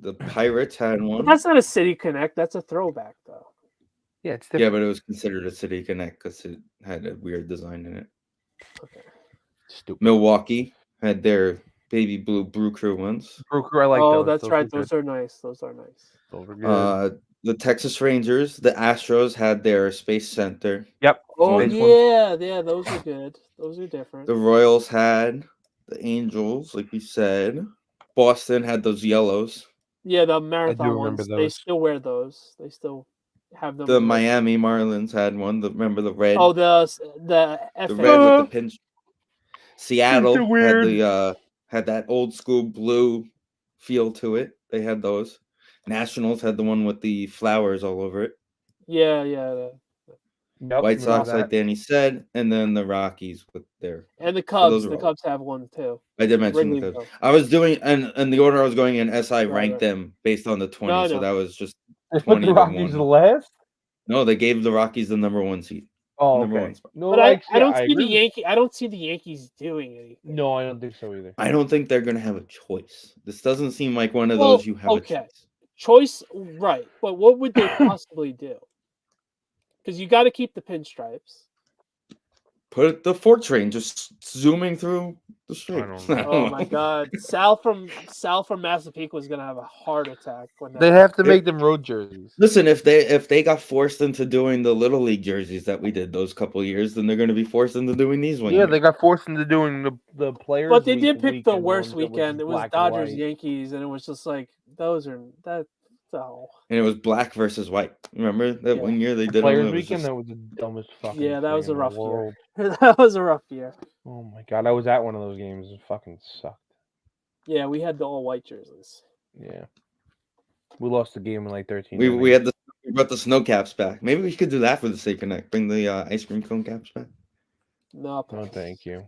The Pirates had one. But that's not a City Connect. That's a throwback, though. Yeah, it's different. Yeah, but it was considered a City Connect because it had a weird design in it. Okay. Stupid. Milwaukee had their baby blue Brew Crew ones. Brew Crew, I like those. Oh, that's right. Those are nice. Those are nice. Those are good. The Texas Rangers, the Astros had their Space Center. Yep. Oh yeah, those are good. Those are different. The Royals had the Angels, like we said. Boston had those yellows. Yeah, the marathon ones. They still wear those. They still have them. The Miami Marlins had one. Remember the red? Oh, the red with the pinch. Seattle had that old school blue feel to it. They had those. Nationals had the one with the flowers all over it. Yeah. Yep, White Sox, like Danny said, and then the Rockies with their and the Cubs. The Cubs have one too. I did mention the Cubs. I was doing and the order I was going in. SI ranked them based on the 20, so that was just 20. The Rockies the last? No, they gave the Rockies the number 1 seed. Oh, okay. No, but I don't see the Yankees. I don't see the Yankees doing anything. No, I don't think so either. I don't think they're gonna have a choice. This doesn't seem like one of those you have a choice. Choice, right? But what would they possibly do? Because you got to keep the pinstripes. Put the 4 train just zooming through the street. Oh my God, Sal from Massapequa was gonna have a heart attack when they have to make them road jerseys. Listen, if they got forced into doing the Little League jerseys that we did those couple years, then they're going to be forced into doing these ones. Yeah, they got forced into doing the players. But they did pick the worst weekend. It was Dodgers Yankees, and it was just like that's all. And it was black versus white. Remember that one year they did Players weekend? That was the dumbest fucking. Yeah, that was a rough year. That was a rough year. Oh my God, I was at one of those games. It fucking sucked. Yeah, we had the all white jerseys. Yeah, we lost the game in like 13. We brought the snow caps back. Maybe we could do that for the Safe Connect. Bring the ice cream cone caps back. No, thank you.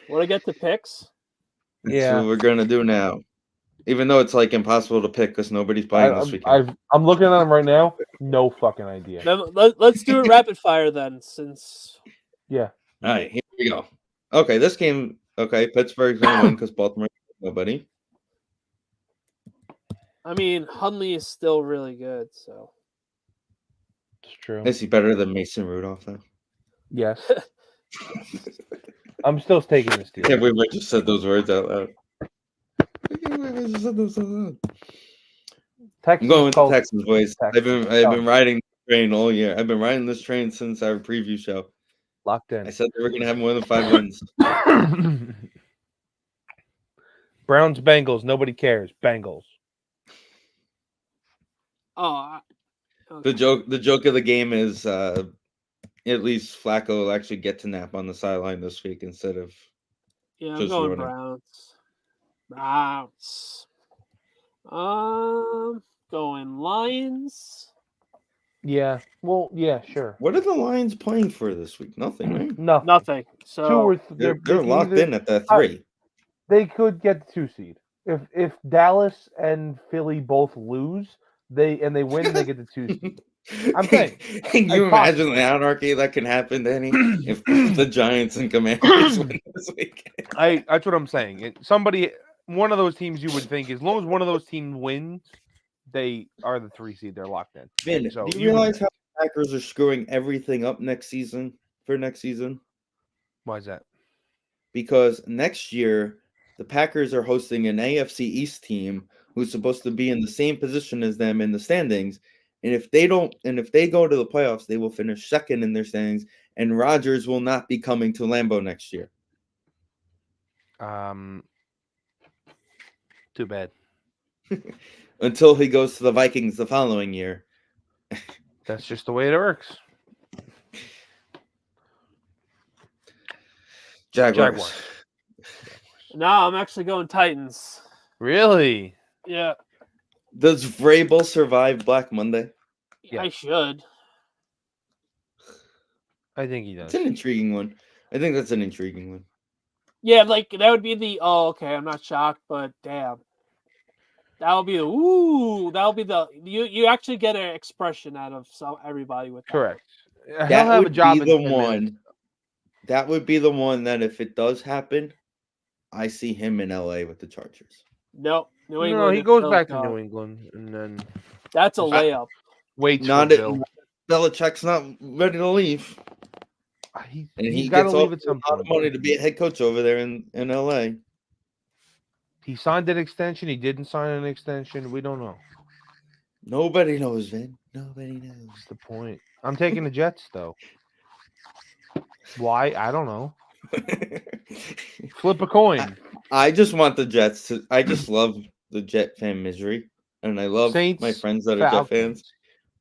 Want to get the picks? That's what we're gonna do now. Even though it's like impossible to pick because nobody's buying this weekend. I'm looking at them right now. No fucking idea. Let's do it rapid fire then, since. Yeah. All right, here we go. Okay, this game. Okay, Pittsburgh's gonna win because Baltimore nobody. I mean, Hundley is still really good, so. It's true. Is he better than Mason Rudolph though? Yes. I'm still taking this deal. Can't believe I just said those words out loud. I'm going with the Texans, boys. I've been riding the train all year. I've been riding this train since our preview show. Locked in. I said they were going to have more than 5 wins. Browns, Bengals. Nobody cares. Bengals. Oh. Okay. The joke of the game is at least Flacco will actually get to nap on the sideline this week instead of. Yeah, I'm going Browns. Going Lions. Yeah. Well, yeah, sure. What are the Lions playing for this week? Nothing, right? Nothing. So they're locked in at that 3. They could get the 2 seed. If Dallas and Philly both lose, they win, they get the 2 seed. I'm saying. Can you imagine the anarchy that can happen, Danny, if the Giants and Commanders win this week? That's what I'm saying. One of those teams you would think, as long as one of those teams wins, they are the 3 seed. They're locked in. Vin, do you realize how the Packers are screwing everything up next season? Why is that? Because next year, the Packers are hosting an AFC East team who's supposed to be in the same position as them in the standings. And if they go to the playoffs, they will finish second in their standings, and Rodgers will not be coming to Lambeau next year. Too bad. Until he goes to the Vikings the following year. That's just the way it works. Jaguars. No, I'm actually going Titans. Really? Yeah. Does Vrabel survive Black Monday? Yeah. I should. I think he does. It's an intriguing one. I think that's an intriguing one. Yeah, like that would be the okay, I'm not shocked, but damn. That would be you actually get an expression out of everybody with that. Correct. That would be the one. That would be the one that if it does happen, I see him in LA with the Chargers. Nope. New England. No, he goes back to New England, and then that's a layup. Wait, Belichick's not ready to leave. He gets a lot of money to be a head coach over there in LA. He signed an extension. He didn't sign an extension. We don't know. Nobody knows, Vin. Nobody knows. That's the point. I'm taking the Jets, though. Why? I don't know. Flip a coin. I just want the Jets to. I just love the Jet fan misery, and I love my friends that are Jet fans,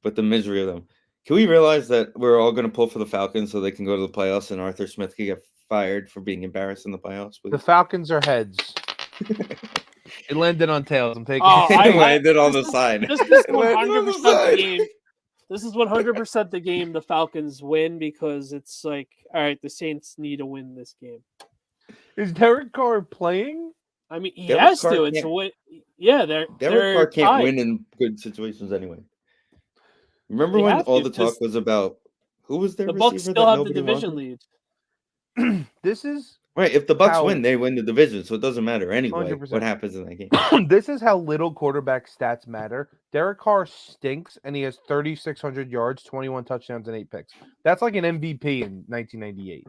but the misery of them. Can we realize that we're all going to pull for the Falcons so they can go to the playoffs and Arthur Smith can get fired for being embarrassed in the playoffs? Please? The Falcons are heads. It landed on tails. I'm taking. It landed on the side. This is 100% the game. This is 100% the game the Falcons win because it's like, all right, the Saints need to win this game. Is Derek Carr playing? I mean, he has to. It's a win. Yeah, Derek Carr can't win in good situations anyway. Remember when all the talk was about who was their the receiver? Bucs still have the division lead. This is Right. If the Bucks win, they win the division, so it doesn't matter anyway 100%. what happens in that game. This is how little quarterback stats matter. Derek Carr stinks, and he has 3,600 yards, 21 touchdowns, and 8 picks. That's like an MVP in 1998.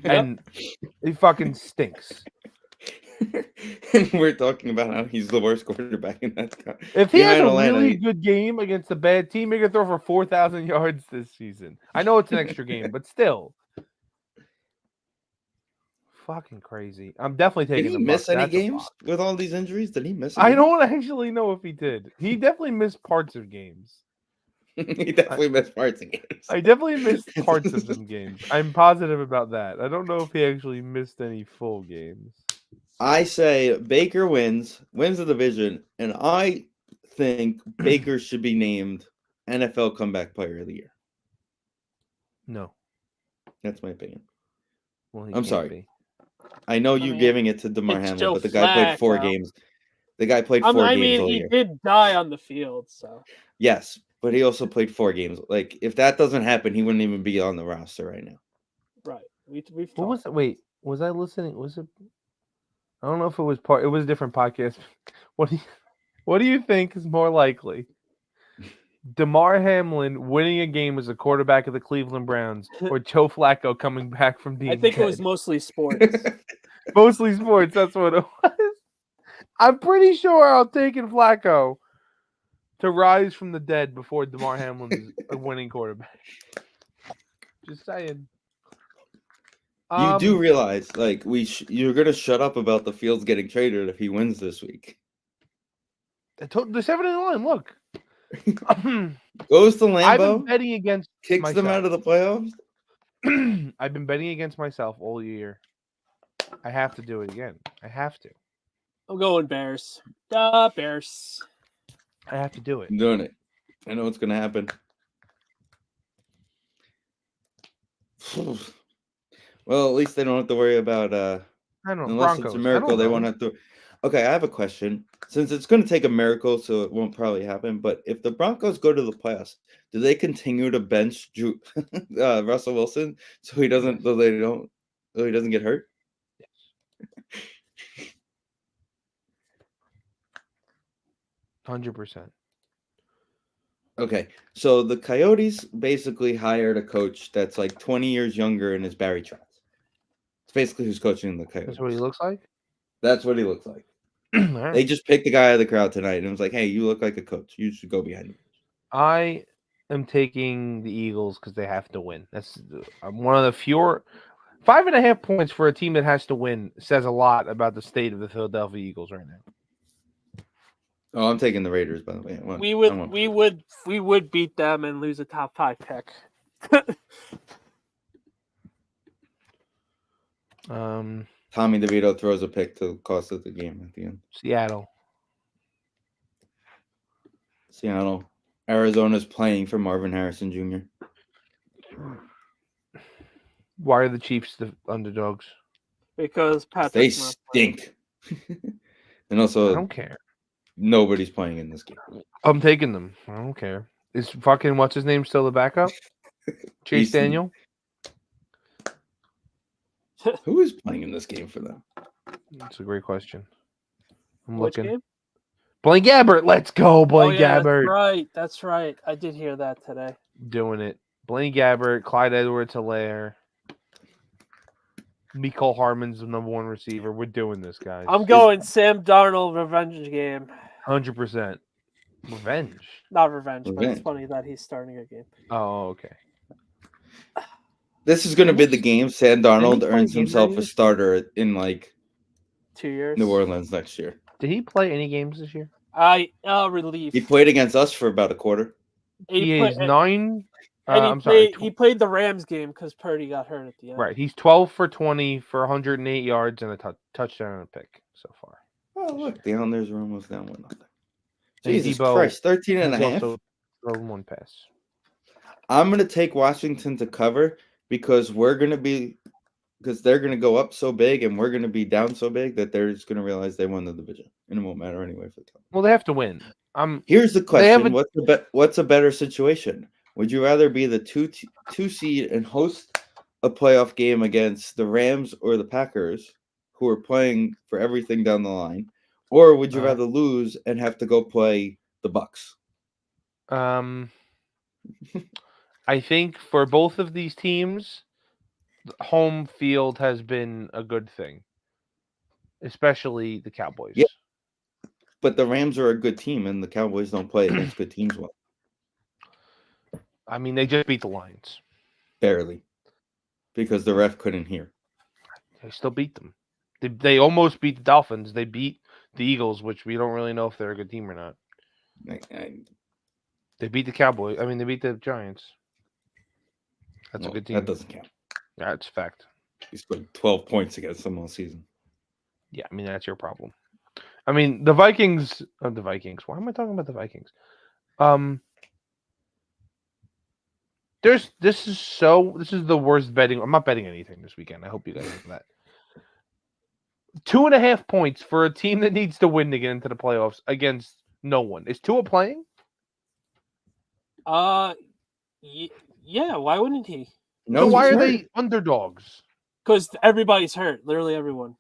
And he fucking stinks. And we're talking about how he's the worst quarterback in that. If he has a really good game against a bad team, he can throw for 4,000 yards this season. I know it's an extra game, but still. Fucking crazy. I'm definitely taking the Bucks. Did he miss any games with all these injuries? Did he miss? I don't actually know if he did. He definitely missed parts of games. He definitely missed parts of games. I definitely missed parts of them games. I'm positive about that. I don't know if he actually missed any full games. I say Baker wins the division, and I think Baker should be named NFL Comeback Player of the Year. No. That's my opinion. Well, I'm sorry. Be. I know you're giving it to DeMar Hamlin, but the guy played 4 games. The guy played 4 games all year. He did die on the field, so. Yes, but he also played 4 games. Like, if that doesn't happen, he wouldn't even be on the roster right now. Right. What was it? Wait, was I listening? Was it? I don't know if it was part. It was a different podcast. What do you think is more likely? DeMar Hamlin winning a game as a quarterback of the Cleveland Browns, or Joe Flacco coming back from being dead? It was mostly sports. Mostly sports. That's what it was. I'm pretty sure I'll take Flacco to rise from the dead before DeMar Hamlin's a winning quarterback. Just saying. You do realize, like, you're gonna shut up about the Fields getting traded if he wins this week. They're 7-9. Look, goes to Lambeau. I've been betting against kicks myself. them out of the playoffs. I've been betting against myself all year. I have to do it again. I have to. I'm going Bears. Bears. I have to do it. I'm doing it. I know what's gonna happen. Well, at least they don't have to worry about I don't know, unless Broncos. it's a miracle, they won't have to. Okay, I have a question. Since it's going to take a miracle, so it won't probably happen. But if the Broncos go to the playoffs, do they continue to bench Russell Wilson so he doesn't get hurt? Yes. 100%. Okay, so the Coyotes basically hired a coach that's like 20 years younger and is Barry Trotz. It's basically who's coaching the Coyotes. That's what he looks like? That's what he looks like. Right. They just picked the guy out of the crowd tonight and it was like, hey, you look like a coach. You should go behind me. I am taking the Eagles because they have to win. That's one of the fewer. 5.5 points for a team that has to win says a lot about the state of the Philadelphia Eagles right now. Oh, I'm taking the Raiders, by the way. We would beat them and lose a top 5 pick. Tommy DeVito throws a pick to cost us the game at the end. Seattle. Arizona's playing for Marvin Harrison Jr. Why are the Chiefs the underdogs? Because they stink. And also, I don't care. Nobody's playing in this game. I'm taking them. I don't care. Is fucking what's his name still the backup? Chase Daniel? Who is playing in this game for them? That's a great question. I'm Which looking. Game? Blaine Gabbert. Let's go, Blaine Gabbert. That's right. I did hear that today. Doing it. Blaine Gabbert, Clyde Edwards-Helaire. Mecole Hardman's the number 1 receiver. We're doing this, guys. I'm going Sam Darnold revenge game. 100%. Revenge? Not revenge, but it's funny that he's starting a game. Oh, okay. This is going to be the game Sam Darnold earns himself a starter in like 2 years. New Orleans next year. Did he play any games this year? Relief. He played against us for about a quarter. He is 9. He played the Rams game because Purdy got hurt at the end. Right. He's 12 for 20 for 108 yards and a touchdown and a pick so far. Oh, look. The Islanders are almost down 1-0. Jesus Christ. 13.5. Also thrown 1 pass. I'm going to take Washington to cover because they're going to go up so big and we're going to be down so big that they're just going to realize they won the division. And it won't matter anyway for them. Well, they have to win. Here's the question. What's a better situation? Would you rather be the 2 seed and host a playoff game against the Rams or the Packers, who are playing for everything down the line, or would you rather lose and have to go play the Bucs? I think for both of these teams, home field has been a good thing, especially the Cowboys. Yeah. But the Rams are a good team, and the Cowboys don't play against good teams well. I mean, they just beat the Lions. Barely. Because the ref couldn't hear. They still beat them. They almost beat the Dolphins. They beat the Eagles, which we don't really know if they're a good team or not. They beat the Cowboys. I mean, they beat the Giants. That's a good team. That doesn't count. That's a fact. He scored 12 points against them all season. Yeah, I mean, that's your problem. I mean, the Vikings. The Vikings. Why am I talking about the Vikings? This is the worst betting. I'm not betting anything this weekend. I hope you guys know that. 2.5 points for a team that needs to win to get into the playoffs against no one. Is Tua playing? Yeah. Why wouldn't he? No. So why are they underdogs? Because everybody's hurt. Literally everyone.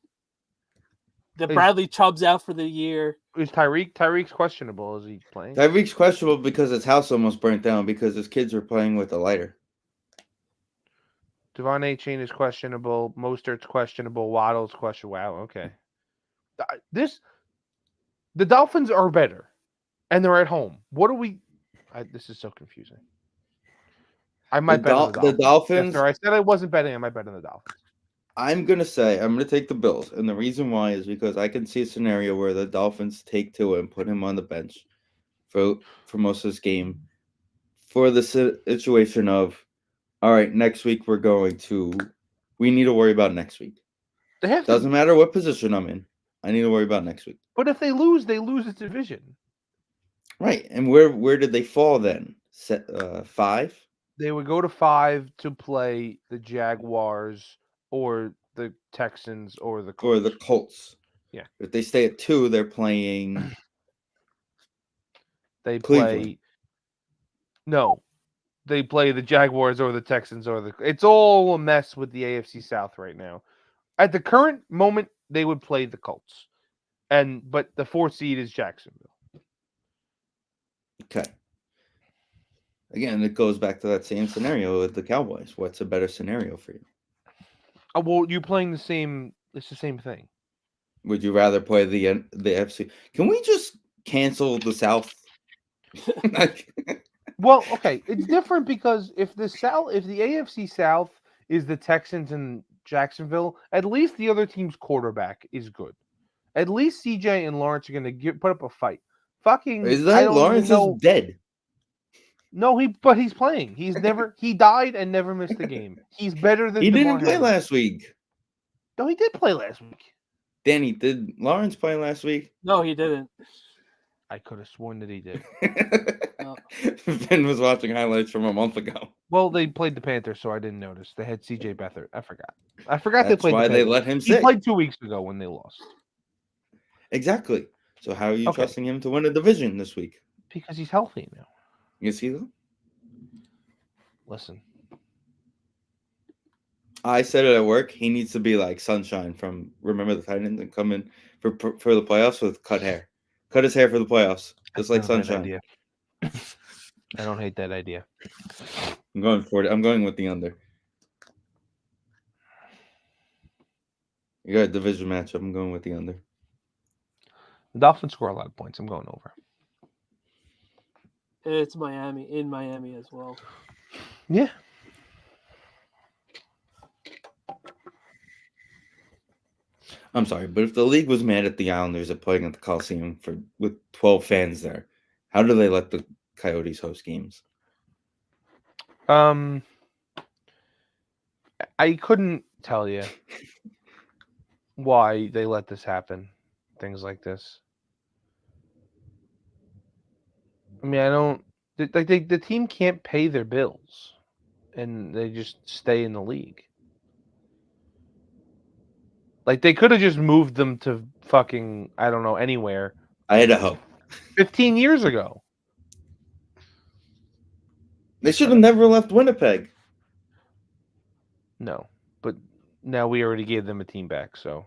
Bradley Chubb's out for the year. Is Tyreek's questionable? Is he playing? Tyreek's questionable because his house almost burnt down because his kids were playing with a lighter. Devon Achane is questionable. Mostert's questionable. Waddle's questionable. Wow, okay. The Dolphins are better, and they're at home. What do we? This is so confusing. I might bet on the Dolphins. After I said I wasn't betting, I might bet on the Dolphins. I'm going to take the Bills. And the reason why is because I can see a scenario where the Dolphins take Tua and put him on the bench for most of this game for the situation of, all right, next week we need to worry about next week. Doesn't matter what position I'm in. I need to worry about next week. But if they lose its division. Right. And where did they fall then? 5? They would go to 5 to play the Jaguars or the Texans or the Colts. Or the Colts. Yeah. If they stay at 2, they're playing Cleveland. They play the Jaguars or the Texans or it's all a mess with the AFC South right now. At the current moment, they would play the Colts. But the 4th seed is Jacksonville. Okay. Again, it goes back to that same scenario with the Cowboys. What's a better scenario for you? Well, you're playing the same. It's the same thing. Would you rather play the FC? Can we just cancel the South? Well, okay, it's different because if the AFC South is the Texans and Jacksonville, at least the other team's quarterback is good. At least CJ and Lawrence are going to put up a fight. Is that Lawrence is dead? No, but he's playing. He died and never missed a game. He's better than he didn't play last week. No, he did play last week. Danny, did Lawrence play last week? No, he didn't. I could have sworn that he did. Ben was watching highlights from a month ago. Well, they played the Panthers, so I didn't notice. They had CJ Beathard. I forgot they played the Panthers. That's why they let him sit. He played 2 weeks ago when they lost. Exactly. So how are you trusting him to win a division this week? Because he's healthy now. You see that? Listen. I said it at work. He needs to be like Sunshine from Remember the Titans and come in for the playoffs with cut hair. Cut his hair for the playoffs, just like Sunshine. I don't hate that idea. I'm going for it. I'm going with the under. You got a division matchup. I'm going with the under. The Dolphins score a lot of points. I'm going over. It's in Miami as well. Yeah. I'm sorry, but if the league was mad at the Islanders at playing at the Coliseum with 12 fans there, how do they let the Coyotes host games? I couldn't tell you why they let this happen. Things like this. I mean, I don't like the team can't pay their bills, and they just stay in the league. Like, they could have just moved them to fucking, I don't know, anywhere. Idaho. 15 years ago. They should have never left Winnipeg. No, but now we already gave them a team back. So,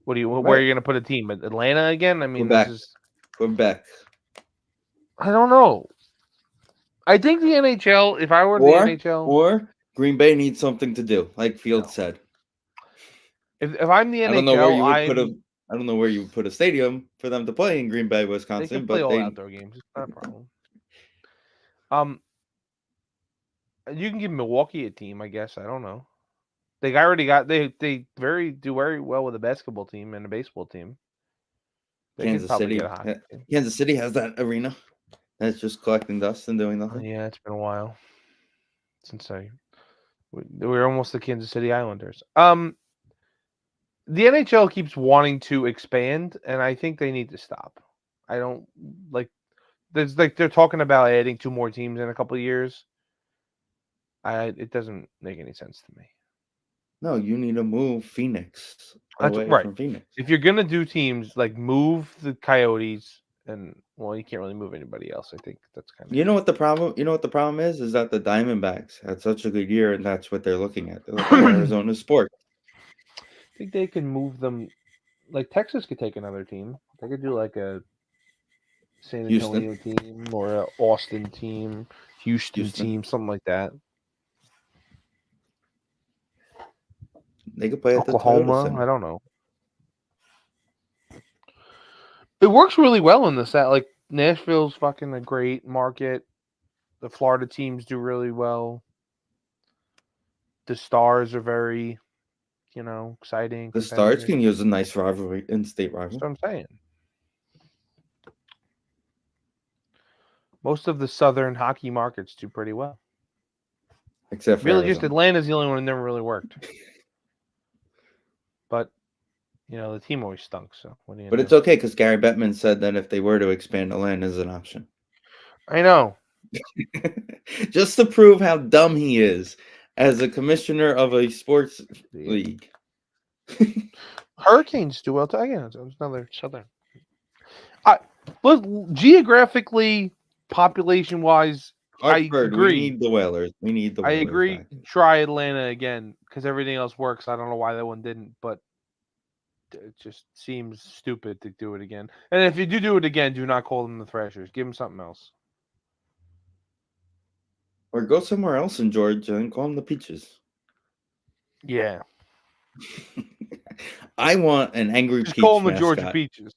where are you going to put a team? Atlanta again? I mean, Quebec. I don't know. I think the NHL. If I were the NHL, or Green Bay needs something to do, like Field said. If I'm the NHL, I don't know where you would put I don't know where you would put a stadium for them to play in Green Bay, Wisconsin. They can play all outdoor games. It's not a problem. You can give Milwaukee a team, I guess. I don't know. They do very well with a basketball team and a baseball team. Kansas City has that arena that's just collecting dust and doing nothing. Yeah, it's been a while since we're almost the Kansas City Islanders. The NHL keeps wanting to expand, and I think they need to stop. I don't like. There's they're talking about adding 2 more teams in a couple of years. It doesn't make any sense to me. No, you need to move Phoenix away from Phoenix. If you're gonna do teams, move the Coyotes, and you can't really move anybody else. I think that's kind of. You know what the problem is? Is that the Diamondbacks had such a good year, and that's what they're looking at. They're like, Arizona sport. I think they can move them. Like Texas could take another team. They could do like a San Antonio team or an Austin team, Houston team, something like that. They could play at Oklahoma. I don't know. It works really well in the set. Like Nashville's fucking a great market. The Florida teams do really well. The Stars are very, exciting. The Stars can use a nice rivalry, in-state rival. That's what I'm saying. Most of the Southern hockey markets do pretty well. Except for really, Arizona. Just Atlanta's the only one that never really worked. But, the team always stunk. So what do you know? It's okay because Gary Bettman said that if they were to expand, Atlanta is an option. I know. Just to prove how dumb he is as a commissioner of a sports league. Hurricanes do well too. Again, it's another Southern. Geographically, population-wise, Hartford, I agree. We need the Whalers. I agree. Back. Try Atlanta again because everything else works. I don't know why that one didn't, but it just seems stupid to do it again. And if you do it again, do not call them the Thrashers. Give them something else. Or go somewhere else in Georgia and call them the Peaches. Yeah. I want an angry just peach call them the mascot. Georgia Peaches.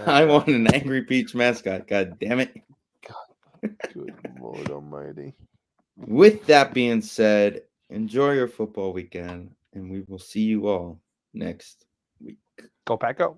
I want an angry peach mascot. God damn it. God, good Lord Almighty. With that being said, enjoy your football weekend, and we will see you all next week. Go Pack Go.